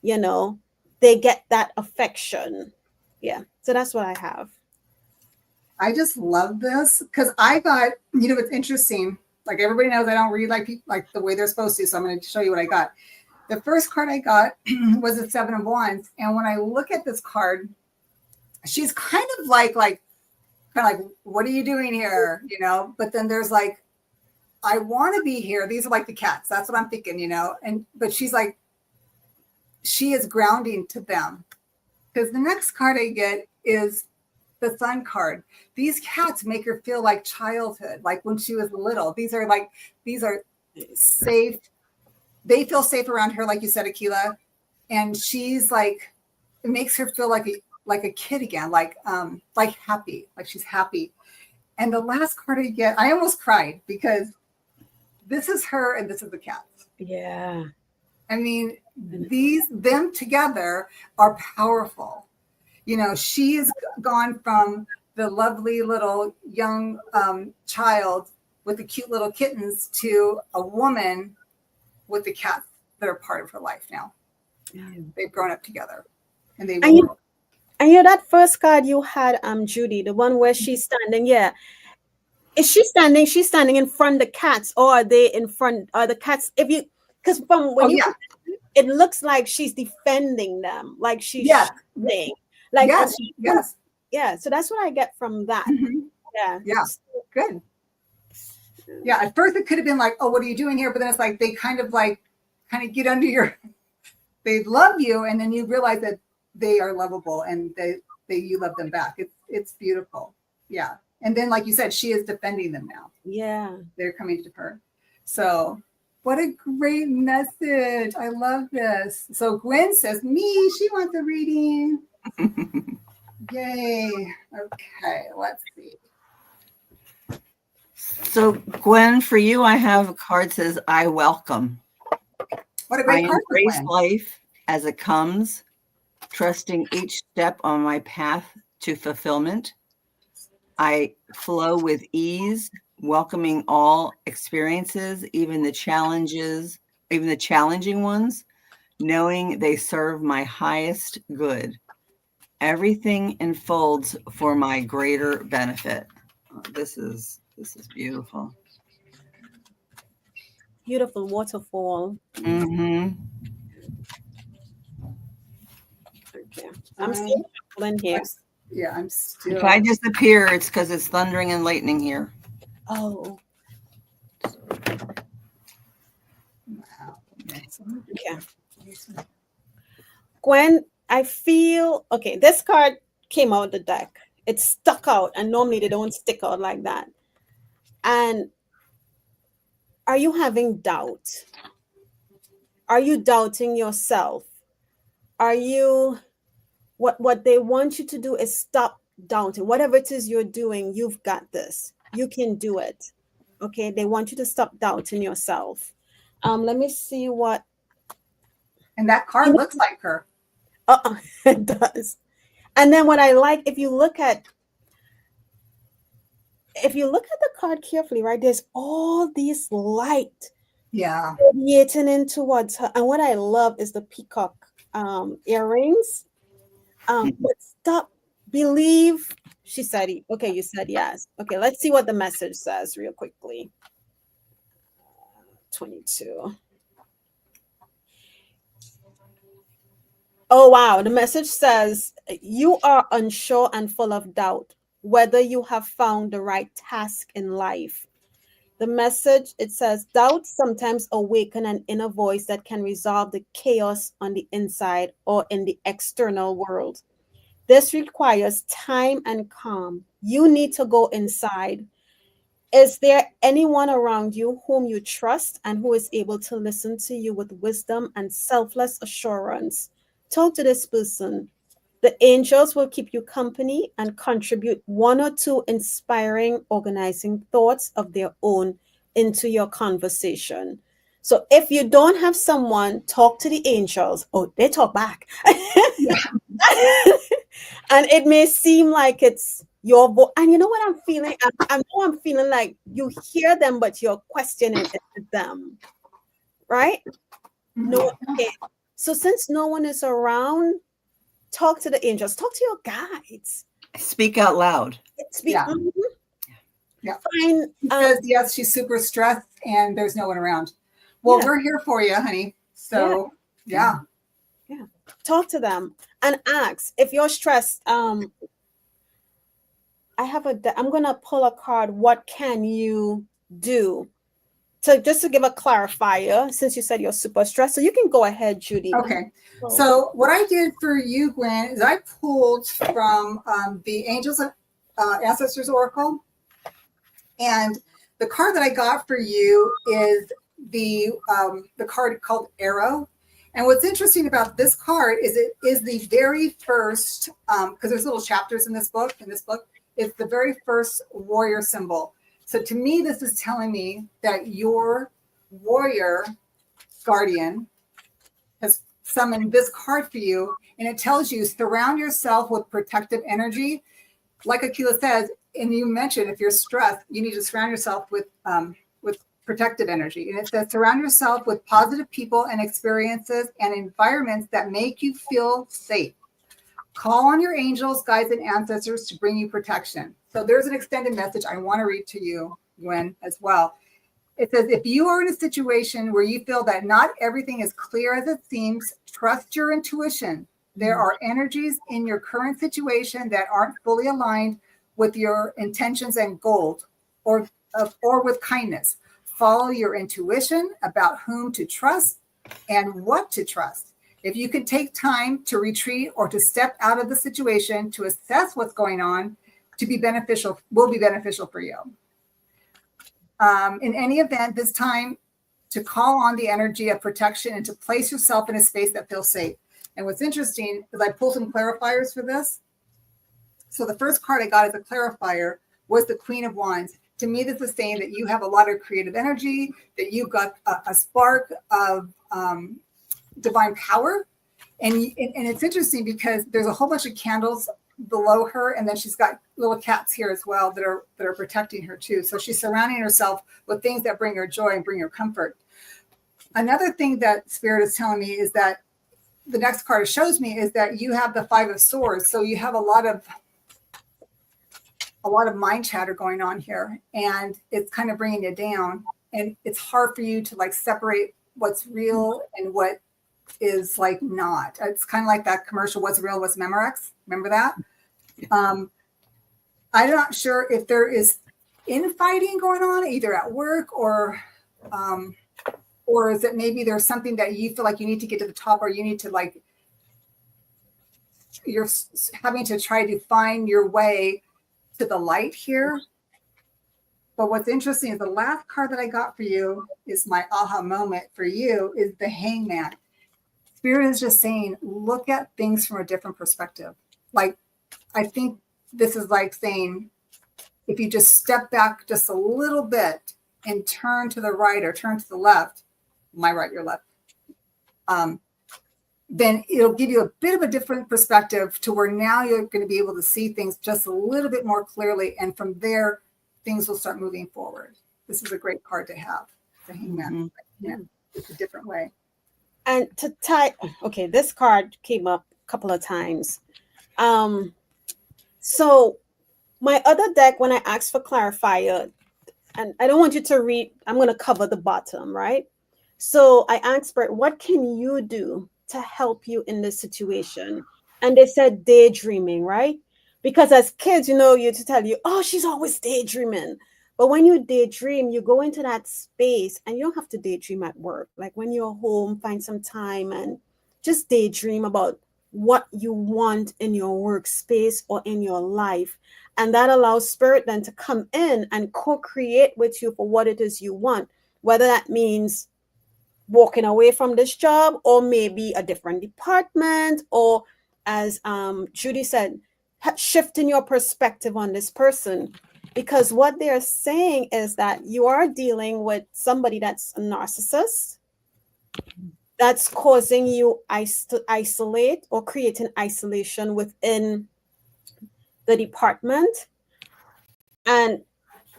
You know, they get that affection. Yeah, so that's what I have. I just love this because I got, it's interesting. Like everybody knows I don't read like the way they're supposed to. So I'm going to show you what I got. The first card I got was the Seven of Wands. And when I look at this card, she's kind of like, what are you doing here? But then there's like, I want to be here. These are like the cats. That's what I'm thinking, but she's like, she is grounding to them. Because the next card I get is the Sun card. These cats make her feel like childhood, like when she was little. These are safe. They feel safe around her, like you said, Akila. And she's like, it makes her feel like a kid again, like happy, like she's happy. And the last card I get, I almost cried because this is her and this is the cats. Yeah. I mean, them together are powerful. She's gone from the lovely little young child with the cute little kittens to a woman with the cats that are part of her life now. They've grown up together, and they. And that first card you had, Judy, the one where she's standing. Yeah, is she standing? She's standing in front of the cats, or are they in front? Are the cats? Because from when it looks like she's defending them, like she's shooting. Like yes. Yeah, so that's what I get from that. Yeah. Good. Yeah, at first it could have been like, oh, what are you doing here? But then it's like they kind of get under they love you, and then you realize that they are lovable and you love them back. It's beautiful. Yeah. And then, like you said, she is defending them now. Yeah. They're coming to her. So what a great message. I love this. So Gwen says, she wants a reading. Yay. Okay, let's see. So Gwen, for you, I have a card that says, I welcome. What a great I card for embrace Gwen. life as it comes, trusting each step on my path to fulfillment. I flow with ease, welcoming all experiences, even the challenging ones, knowing they serve my highest good. Everything unfolds for my greater benefit. This is beautiful. Beautiful waterfall. Mm-hmm. I'm seeing in here. I'm still. If I disappear, it's because it's thundering and lightning here. Oh, Wow. yeah. Gwen, I feel okay. This card came out the deck. It stuck out, and normally they don't stick out like that. And are you having doubt? Are you doubting yourself? Are you what they want you to do is stop doubting. Whatever it is you're doing, you've got this. You can do it. Okay, they want you to stop doubting yourself. Let me see what. And that card looks like her. It does. And then what I like, if you look at the card carefully, right, there's all these light radiating in towards her. And what I love is the peacock earrings. But stop, believe. She said, okay, you said yes. Okay, let's see what the message says real quickly. 22. Oh, wow. The message says, you are unsure and full of doubt whether you have found the right task in life. The message, it says, doubt sometimes awaken an inner voice that can resolve the chaos on the inside or in the external world. This requires time and calm. You need to go inside. Is there anyone around you whom you trust and who is able to listen to you with wisdom and selfless assurance? Talk to this person. The angels will keep you company and contribute one or two inspiring, organizing thoughts of their own into your conversation. So if you don't have someone, talk to the angels. Oh, they talk back. And it may seem like it's your voice. And you know what I'm feeling? I know I'm feeling like you hear them, but you're questioning them. Right? No. Okay. So since no one is around, talk to the angels. Talk to your guides. Speak out loud. Yeah. Fine. Because yes, she's super stressed and there's no one around. Well, we're here for you, honey. So yeah. Talk to them and ask if you're stressed. I'm gonna pull a card. What can you do? So just to give a clarifier, since you said you're super stressed, so you can go ahead, Judy. Okay. So what I did for you, Gwen, is I pulled from the Angels Ancestors Oracle, and the card that I got for you is the card called Arrow. And what's interesting about this card is it is the very first, because there's little chapters in this book. It's the very first warrior symbol. So to me, this is telling me that your warrior guardian has summoned this card for you. And it tells you, surround yourself with protective energy. Like Akila says, and you mentioned, if you're stressed, you need to surround yourself with protective energy. And it says, surround yourself with positive people and experiences and environments that make you feel safe. Call on your angels, guides, and ancestors to bring you protection. So there's an extended message I want to read to you, Gwen, as well. It says, if you are in a situation where you feel that not everything is clear as it seems, trust your intuition. There are energies in your current situation that aren't fully aligned with your intentions and goals or with kindness. Follow your intuition about whom to trust and what to trust. If you can take time to retreat or to step out of the situation to assess what's going on, will be beneficial for you. In any event, this time to call on the energy of protection and to place yourself in a space that feels safe. And what's interesting is I pulled some clarifiers for this. So the first card I got as a clarifier was the Queen of Wands. To me, this is saying that you have a lot of creative energy, that you've got a spark of divine power. And it's interesting because there's a whole bunch of candles below her, and then she's got little cats here as well that are protecting her too. So she's surrounding herself with things that bring her joy and bring her comfort. Another thing that Spirit is telling me is that the next card it shows me is that you have the Five of Swords. So you have a lot of mind chatter going on here, and it's kind of bringing you down. And it's hard for you to like separate what's real and what is like not. It's kind of like that commercial, what's real, what's Memorex. Remember that? I'm not sure if there is infighting going on either at work or is it maybe there's something that you feel like you need to get to the top, or you need to like, you're having to try to find your way to the light here. But what's interesting is the last card that I got for you is my aha moment for you is the Hangman. Spirit is just saying, look at things from a different perspective. Like, I think this is like saying, if you just step back just a little bit and turn to the right or turn to the left, my right, your left, then it'll give you a bit of a different perspective to where now you're going to be able to see things just a little bit more clearly. And from there, things will start moving forward. This is a great card to have, the Hangman. Yeah, it's a different way. And to tie, okay, this card came up a couple of times. So my other deck, when I asked for clarifier, and I don't want you to read, I'm going to cover the bottom, right? So I asked Spirit, what can you do to help you in this situation? And they said daydreaming, right? Because as kids, used to tell you, oh, she's always daydreaming. But when you daydream, you go into that space, and you don't have to daydream at work. Like when you're home, find some time and just daydream about what you want in your workspace or in your life. And that allows Spirit then to come in and co-create with you for what it is you want, whether that means walking away from this job or maybe a different department, or as Judy said, shifting your perspective on this person. Because what they're saying is that you are dealing with somebody that's a narcissist, that's causing you to isolate or creating isolation within the department. And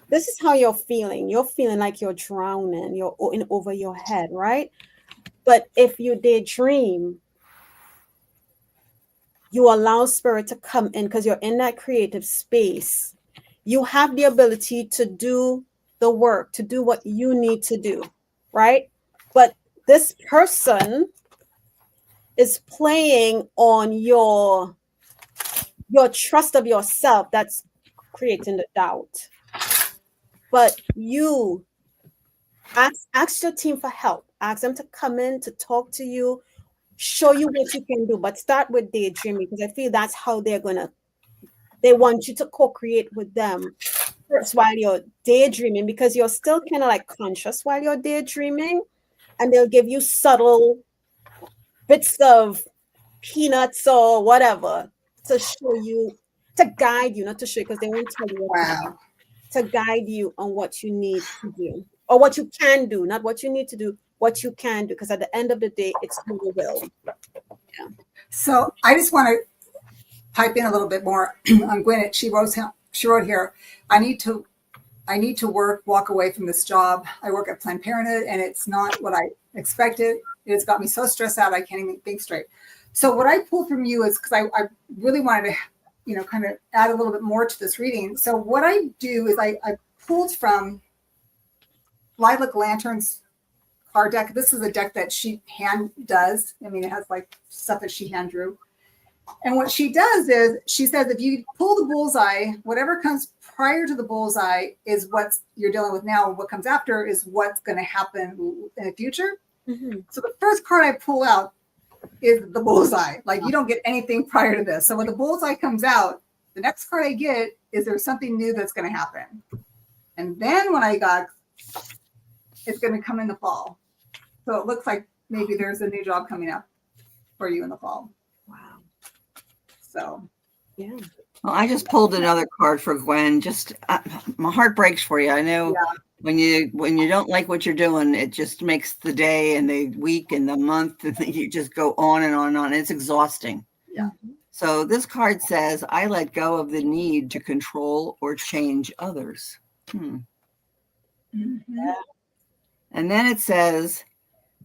this is how you're feeling. You're feeling like you're drowning, you're in over your head, right? But if you daydream, you allow Spirit to come in because you're in that creative space. You have the ability to do the work, to do what you need to do, right? But this person is playing on your trust of yourself. That's creating the doubt. But you ask your team for help. Ask them to come in to talk to you, show you what you can do. But start with daydreaming, because I feel that's how they want you to co-create with them first while you're daydreaming, because you're still kind of like conscious while you're daydreaming, and they'll give you subtle bits of peanuts or whatever to show you, to guide you, not to show you, because they won't tell you what to do. To guide you on what you need to do, or what you can do, not what you need to do, what you can do, because at the end of the day, it's who you will. Yeah. So I just want to pipe in a little bit more on Gwyneth. She wrote here, I need to walk away from this job. I work at Planned Parenthood, and it's not what I expected. It's got me so stressed out, I can't even think straight. So what I pulled from you is, because I really wanted to kind of add a little bit more to this reading. So what I do is I pulled from Lilac Lantern's card deck. This is a deck that she hand does. I mean, it has like stuff that she hand drew. And what she does is she says, if you pull the bullseye, whatever comes prior to the bullseye is what you're dealing with now. What comes after is what's going to happen in the future. Mm-hmm. So the first card I pull out is the bullseye. Like, you don't get anything prior to this. So when the bullseye comes out, the next card I get is there something new that's going to happen. And then when I got, it's going to come in the fall. So it looks like maybe there's a new job coming up for you in the fall. Wow. So, yeah. Well, I just pulled another card for Gwen. Just my heart breaks for you. I know when you don't like what you're doing, it just makes the day and the week and the month, and you just go on and on and on. It's exhausting. Yeah. So this card says, I let go of the need to control or change others. Mm-hmm. And then it says,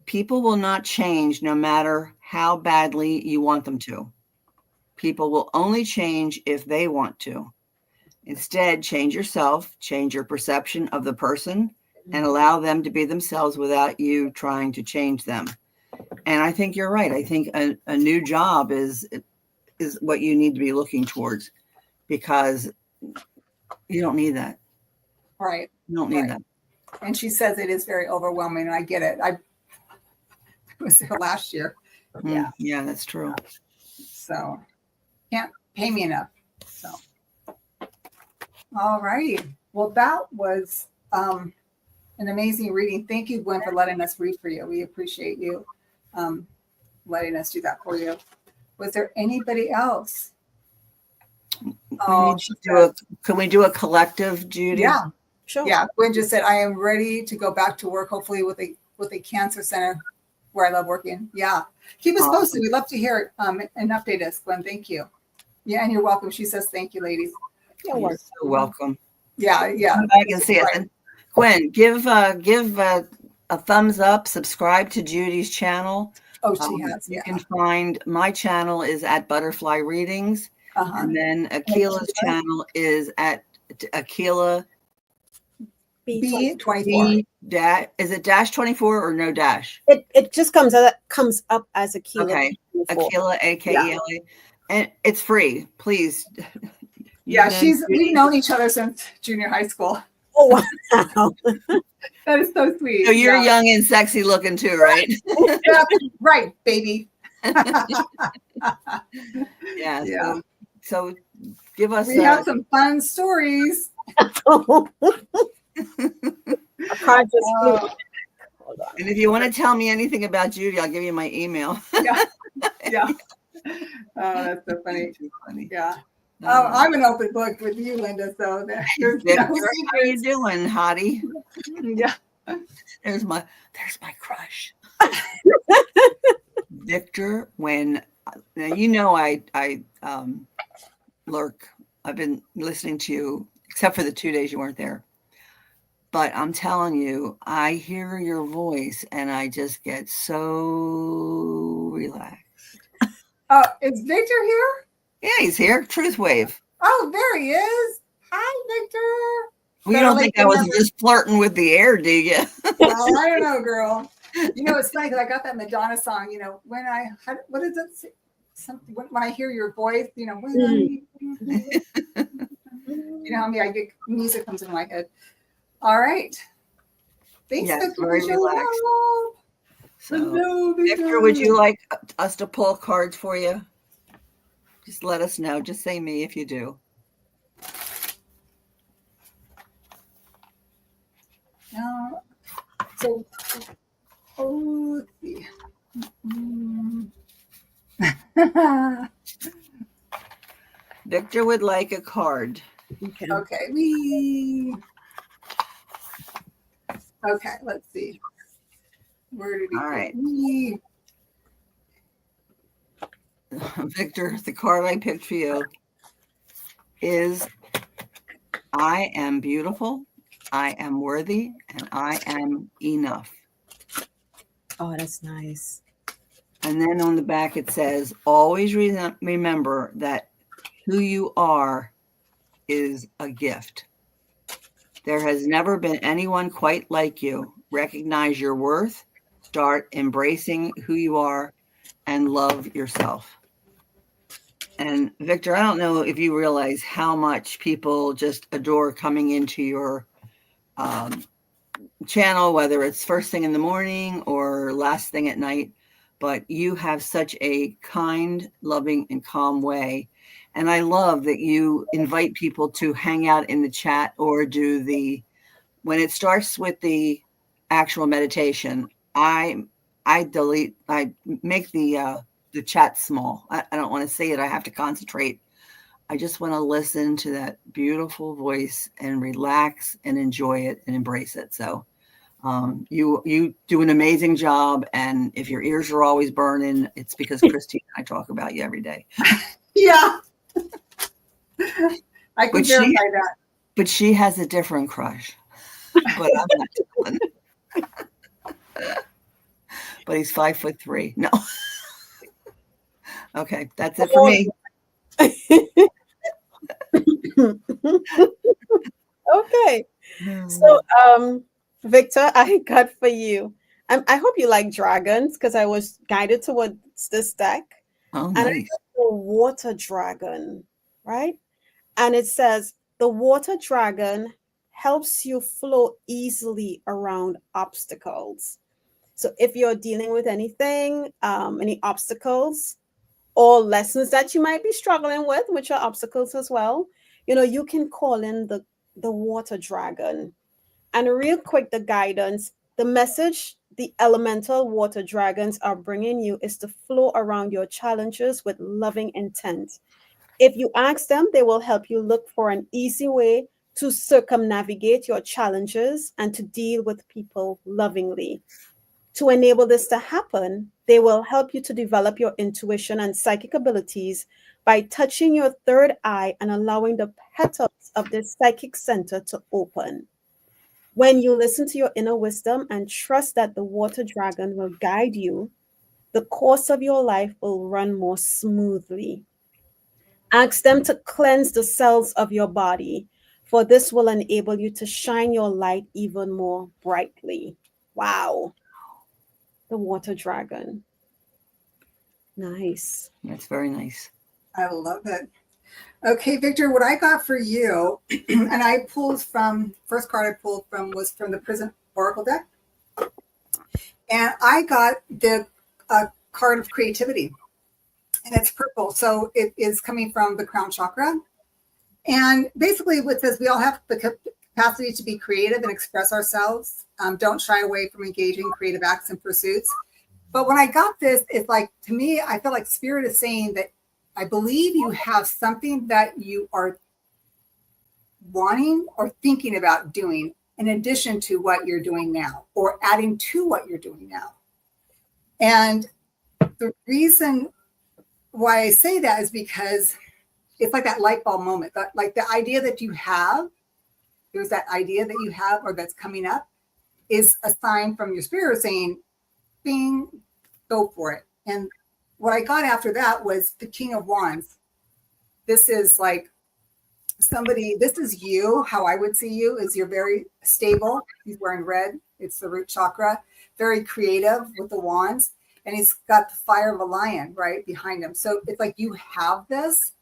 people will not change no matter how badly you want them to. People will only change if they want to. Instead, change yourself, change your perception of the person, and allow them to be themselves without you trying to change them. And I think you're right. I think a new job is what you need to be looking towards, because you don't need that. Right. You don't need Right. that. And she says it is very overwhelming, and I get it. I was there last year, Yeah. Yeah, that's true. so can't pay me enough. So, all righty. Well, that was an amazing reading. Thank you, Gwen, for letting us read for you. We appreciate you letting us do that for you. Was there anybody else? Oh, Can we do a collective, Judy? yeah. Sure. Yeah, Gwen just said, I am ready to go back to work, hopefully with a cancer center where I love working. Yeah. Keep us posted. We'd love to hear it and update us, Gwen. Thank you. Yeah, and you're welcome. She says, thank you, ladies. You're so welcome. Yeah, yeah. Come back and see us. And Gwen, give a thumbs up, subscribe to Judy's channel. Oh, she has. You Yeah. can find my channel is at Butterfly Readings. Uh-huh. And then Akila's channel is at Akila B24. Is it -24 or no dash? It just comes up as Akila. Okay. Akila, AKELA. And it's free. Please. Yeah, we've known each other since junior high school. Oh, wow. That is so sweet. So you're young and sexy looking too, right? Yeah, right, baby. Yeah. So give us. We have some fun stories. A card just flew. Hold on. And if you want to tell me anything about Judy, I'll give you my email. Yeah. Oh, that's so funny. Too funny. Yeah. Oh, I'm an open book with you, Linda. So there's no Victor, how you doing, hottie? yeah. There's my crush. Victor, when now you know I lurk. I've been listening to you, except for the 2 days you weren't there. But I'm telling you, I hear your voice and I just get so relaxed. Oh, is Victor here? Yeah, he's here. Truth Wave. Oh, there he is. Hi, Victor. Well, you don't think I was just flirting with the air, do you? Well, I don't know, girl. You know, it's funny because I got that Madonna song. You know, when I had, what is it? Something when I hear your voice. You know, when you know how I get music comes into my head. All right. Thanks, Yes, Victor. very for showing relaxed. up. So, Hello, Victor, would you like us to pull cards for you? Just let us know. Just say me if you do. No. So, let's see. Victor would like a card. Okay. Okay, okay, let's see. Where did he All put right. me? Victor, the card I picked for you is I am beautiful, I am worthy, and I am enough. Oh, that's nice. And then on the back it says, always remember that who you are is a gift. There has never been anyone quite like you. Recognize your worth, start embracing who you are, and love yourself. And Victor, I don't know if you realize how much people just adore coming into your channel, whether it's first thing in the morning or last thing at night, but you have such a kind, loving, and calm way. And I love that you invite people to hang out in the chat or do when it starts with the actual meditation, I make the chat small. I don't want to say it. I have to concentrate. I just want to listen to that beautiful voice and relax and enjoy it and embrace it. So you do an amazing job. And if your ears are always burning, it's because Christine and I talk about you every day. Yeah. I can verify that. But she has a different crush. But I'm not telling. But he's 5'3". No. Okay, that's it for me. Okay. So, Victor, I got for you I hope you like dragons because I was guided towards this deck. Oh, And I nice. got the water dragon, right? And it says the water dragon helps you flow easily around obstacles. So if you're dealing with anything, any obstacles or lessons that you might be struggling with, which are obstacles as well, you can call in the water dragon. And real quick, the guidance, the message the elemental water dragons are bringing you is to flow around your challenges with loving intent. If you ask them, they will help you look for an easy way to circumnavigate your challenges and to deal with people lovingly. To enable this to happen, they will help you to develop your intuition and psychic abilities by touching your third eye and allowing the petals of this psychic center to open. When you listen to your inner wisdom and trust that the water dragon will guide you, the course of your life will run more smoothly. Ask them to cleanse the cells of your body, for this will enable you to shine your light even more brightly. Wow. The water dragon. Nice. That's very nice. I love it. Okay, Victor, what I got for you, and I pulled from, first card I pulled from was from the Prison Oracle deck. And I got the card of creativity. And it's purple. So it is coming from the crown chakra. And basically with this, we all have the capacity to be creative and express ourselves. Don't shy away from engaging creative acts and pursuits. But when I got this, it's like, to me, I feel like Spirit is saying that I believe you have something that you are wanting or thinking about doing in addition to what you're doing now, or adding to what you're doing now. And the reason why I say that is because it's like that light bulb moment, that, like the idea that you have, there's that idea that you have or that's coming up is a sign from your spirit saying, bing, go for it. And what I got after that was the King of Wands. This is like somebody, this is you, how I would see you is you're very stable. He's wearing red. It's the root chakra, very creative with the wands. And he's got the fire of a lion right behind him. So it's like you have this,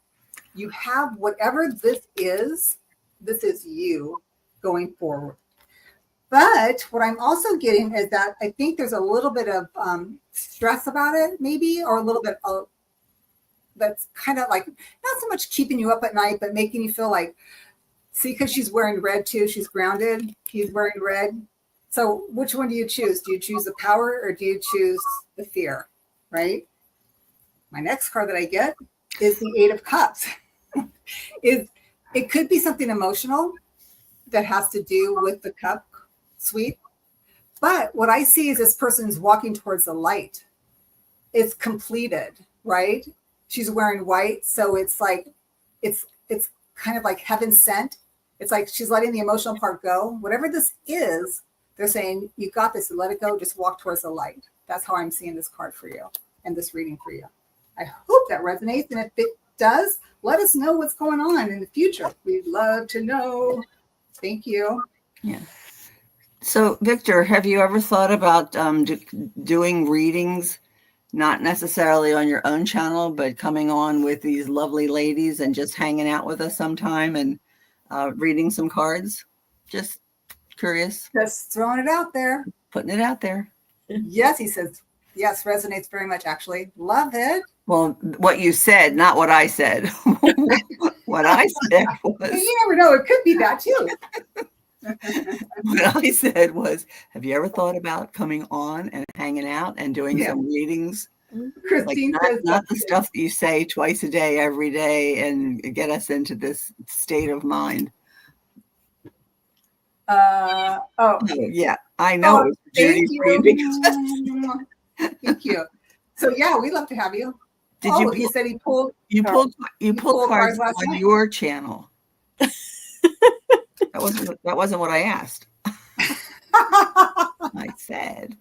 you have whatever this is you going forward. But what I'm also getting is that I think there's a little bit of stress about it, maybe, or a little bit of that's kind of like not so much keeping you up at night, but making you feel like, see, because she's wearing red too, she's grounded, he's wearing red. So which one do you choose? Do you choose the power or do you choose the fear, right? My next card that I get is the Eight of Cups. It could be something emotional that has to do with the cup sweep. But what I see is this person is walking towards the light. It's completed, right? She's wearing white. So it's like, it's kind of like heaven sent. It's like she's letting the emotional part go. Whatever this is, they're saying, you got this, let it go, just walk towards the light. That's how I'm seeing this card for you and this reading for you. I hope that resonates. And if it does, let us know what's going on in the future. We'd love to know. Thank you. Yeah. So, Victor, have you ever thought about doing readings, not necessarily on your own channel, but coming on with these lovely ladies and just hanging out with us sometime and reading some cards? Just curious. Just throwing it out there. Putting it out there. Yes, he says. Yes, resonates very much, actually. Love it. Well, what you said, not what I said. What I said was... You never know. It could be that, too. What I said was, have you ever thought about coming on and hanging out and doing some readings? Christine like says not the stuff that you say twice a day, every day, and get us into this state of mind. Yeah, I know. Oh, thank you. Thank you. So yeah, we'd love to have you. Did you? He said he pulled. You pulled cards on your channel. That wasn't what I asked. I said,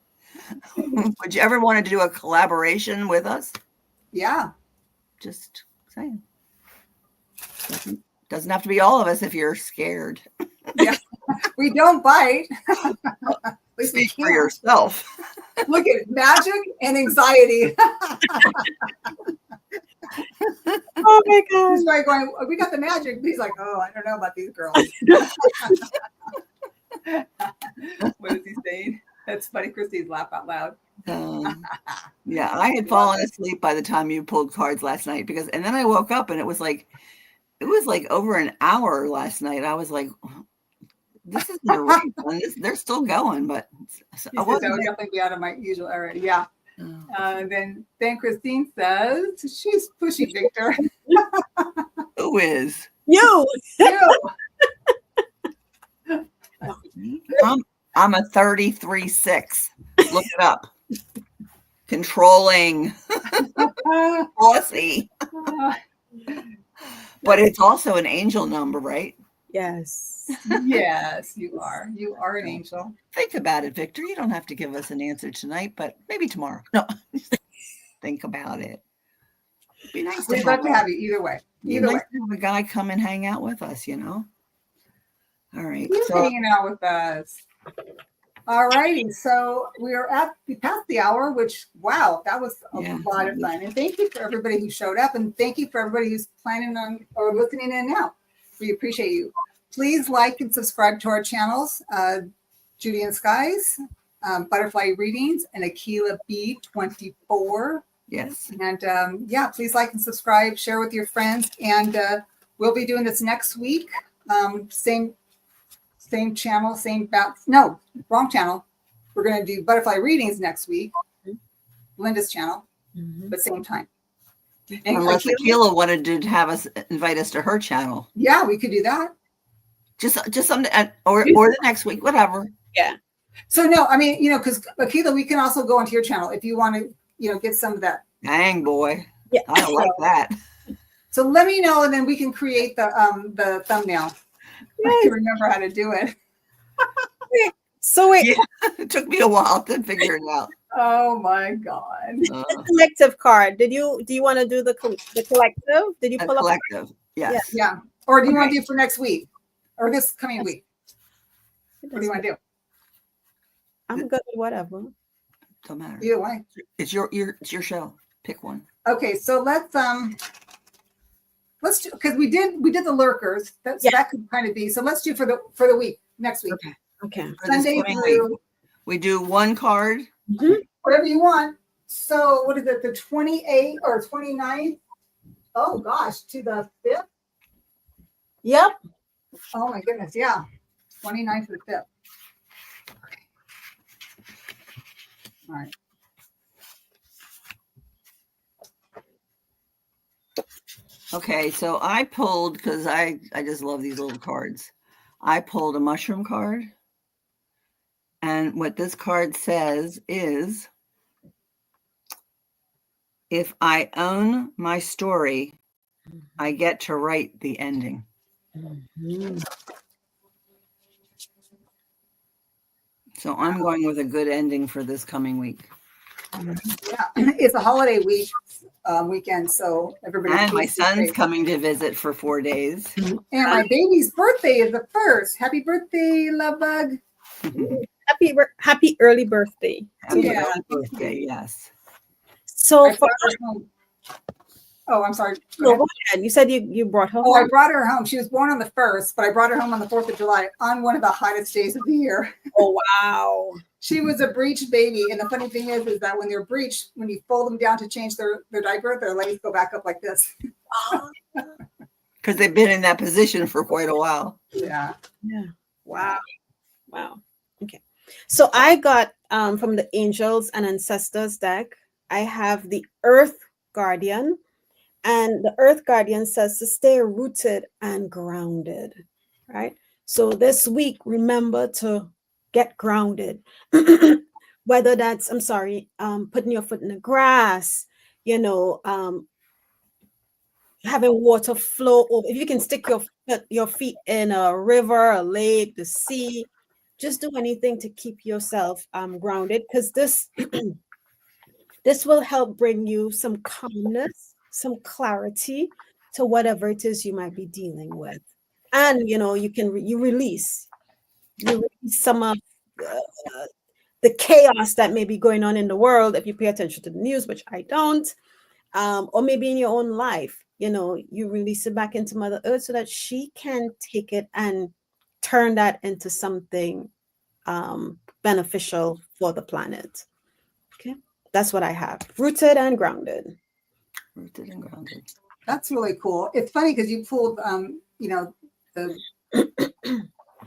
would you ever want to do a collaboration with us? Yeah. Just saying. Doesn't have to be all of us if you're scared. Yeah. We don't bite. Speak for yourself. Look at magic and anxiety. Oh my God. He's right going, we got the magic. He's like, oh, I don't know about these girls. What is he saying? That's funny. Christy's laugh out loud. Yeah, I had fallen asleep by the time you pulled cards last night and then I woke up and it was like over an hour last night. I was like, this is the right one. They're still going, but I would definitely be out of my usual area. Yeah. Then Christine says she's pushy, Victor. Who is? You. I'm a 33-6. Look it up. Controlling. Bossy. But it's also an angel number, right? Yes. Yes, you are. You are an angel. Think about it, Victor. You don't have to give us an answer tonight, but maybe tomorrow. No. Think about it. It'd be nice We'd love to have you either way. Either way. Nice to have a guy come and hang out with us, All right. He's hanging out with us. All righty. So we're past the hour, which, wow, that was a lot of fun. And thank you for everybody who showed up. And thank you for everybody who's planning on or listening in now. We appreciate you. Please like and subscribe to our channels, Judy and Skies, Butterfly Readings, and Aquila B24. Yes. And please like and subscribe, share with your friends. And we'll be doing this next week. Same channel, wrong channel. We're going to do Butterfly Readings next week, Linda's channel, but same time. And unless Aquila wanted to invite us to her channel. Yeah, we could do that. Just something, or the next week, whatever. Yeah. So no, I mean, because Aquila, we can also go onto your channel if you want to, get some of that. Dang, boy. Yeah. I don't like that. So let me know, and then we can create the thumbnail. I can remember how to do it. So wait. Yeah, it took me a while to figure it out. Oh my God. The collective card. Do you want to do the collective? Did you pull up collective? Yes. Yeah. Or do you want to do for next week or this coming week? What do you want to do? I'm good with whatever. Don't matter. Either way. It's your show. Pick one. Okay, so let's do, because we did the lurkers. That could kind of be. So let's do for the week next week. Okay. Sunday through. We do one card. Whatever you want. So what is it? The 28th or 29th? Oh gosh, to the 5th. Yep. Oh my goodness, yeah. 29th to the 5th. Okay. All right. Okay, so I pulled, because I just love these little cards. I pulled a mushroom card. And what this card says is, if I own my story, I get to write the ending. So I'm going with a good ending for this coming week. Yeah, it's a holiday weekend, so everybody. And my son's coming to visit for 4 days. And my baby's birthday is the 1st. Happy birthday, love bug. Happy early birthday. Happy early birthday, yes. So I'm sorry. No, go ahead. You said you brought her home. Oh, I brought her home. She was born on the 1st, but I brought her home on the 4th of July on one of the hottest days of the year. Oh, wow. She was a breeched baby. And the funny thing is that when they're breeched, when you fold them down to change their diaper, their legs go back up like this. Because they've been in that position for quite a while. Yeah. Wow. Okay. So I got from the Angels and Ancestors deck, I have the Earth Guardian. And the Earth Guardian says to stay rooted and grounded, right? So this week, remember to get grounded. Whether that's, putting your foot in the grass, having water flow over. If you can stick your feet in a river, a lake, the sea, just do anything to keep yourself grounded, because this will help bring you some calmness, some clarity to whatever it is you might be dealing with. And you release some of the chaos that may be going on in the world if you pay attention to the news, which I don't, or maybe in your own life, you release it back into Mother Earth so that she can take it and turn that into something beneficial for the planet. Okay, that's what I have. Rooted and grounded. Rooted and grounded. That's really cool. It's funny because you pulled,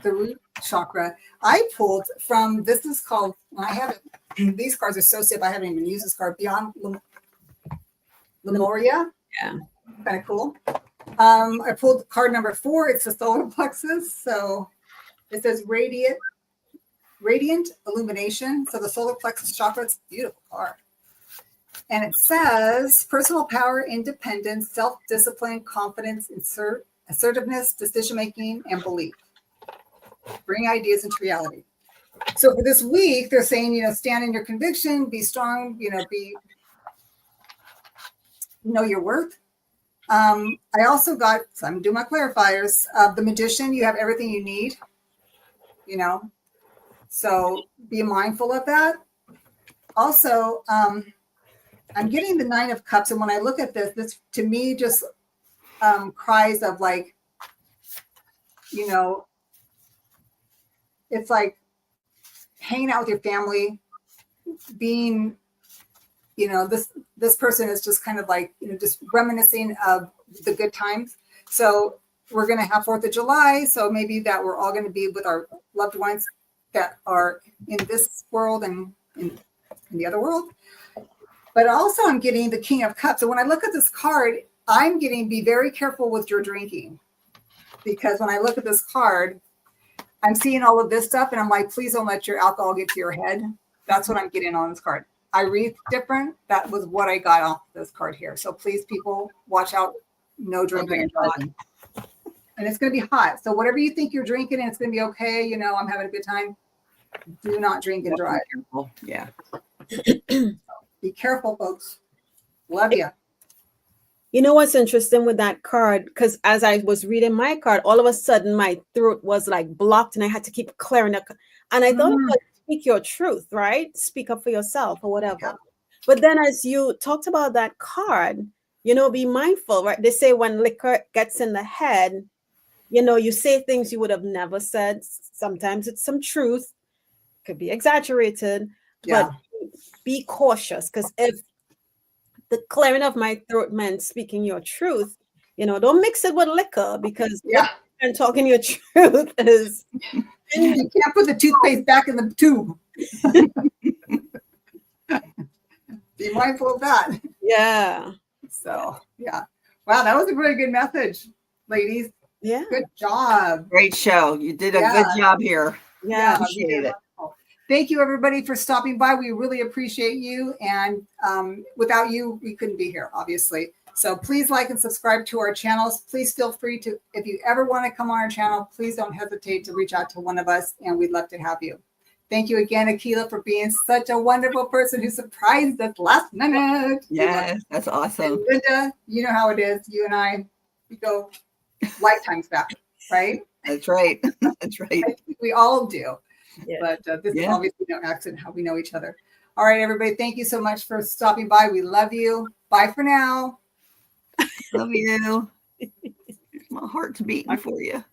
the root chakra. I pulled from, this is called, I haven't, these cards are so stiff, I haven't even used this card, Beyond Lemuria. Yeah. Kind of cool. I pulled card number 4. It's the solar plexus. So it says radiant illumination. So the solar plexus chakra, it's a beautiful card. And it says personal power, independence, self-discipline, confidence, assertiveness, decision-making, and belief. Bring ideas into reality. So for this week, they're saying, stand in your conviction, be strong, know your worth. I also got, so I'm doing my clarifiers. The magician, you have everything you need, so be mindful of that. Also, I'm getting the 9 of Cups. And when I look at this to me just cries of like, it's like hanging out with your family, being, this person is just kind of like, just reminiscing of the good times. So we're going to have 4th of July. So maybe that we're all going to be with our loved ones that are in this world and in the other world. But also I'm getting the King of Cups. And when I look at this card, I'm getting, be very careful with your drinking. Because when I look at this card, I'm seeing all of this stuff and I'm like, please don't let your alcohol get to your head. That's what I'm getting on this card. I read different. That was what I got off this card here. So please, people, watch out. No drinking and driving. And it's going to be hot. So whatever you think you're drinking and it's going to be okay, I'm having a good time, do not drink and drive. Yeah. Be careful, folks. Love you. You know what's interesting with that card? Because as I was reading my card, all of a sudden my throat was like blocked and I had to keep clearing it. And I thought it was speak your truth, right? Speak up for yourself or whatever. Yeah. But then as you talked about that card, be mindful, right? They say when liquor gets in the head, you say things you would have never said. Sometimes it's some truth, could be exaggerated, but be cautious, because if the clearing of my throat meant speaking your truth, don't mix it with liquor, because and talking your truth is you can't put the toothpaste back in the tube. Be mindful of that. Yeah. So wow, that was a really good message, ladies. Yeah, good job. Great show. You did a good job here. Yeah, appreciate it. Thank you, everybody, for stopping by. We really appreciate you. And without you, we couldn't be here, obviously. So please like and subscribe to our channels. Please feel free to, if you ever want to come on our channel, please don't hesitate to reach out to one of us, and we'd love to have you. Thank you again, Akilah, for being such a wonderful person who surprised us last minute. Yes, that's awesome. And Linda, you know how it is. You and I, we go lifetimes back, right? That's right. That's right. I think we all do. Yeah. But this is obviously no accident how we know each other. All right, everybody. Thank you so much for stopping by. We love you. Bye for now. Love you. My heart's beating for you.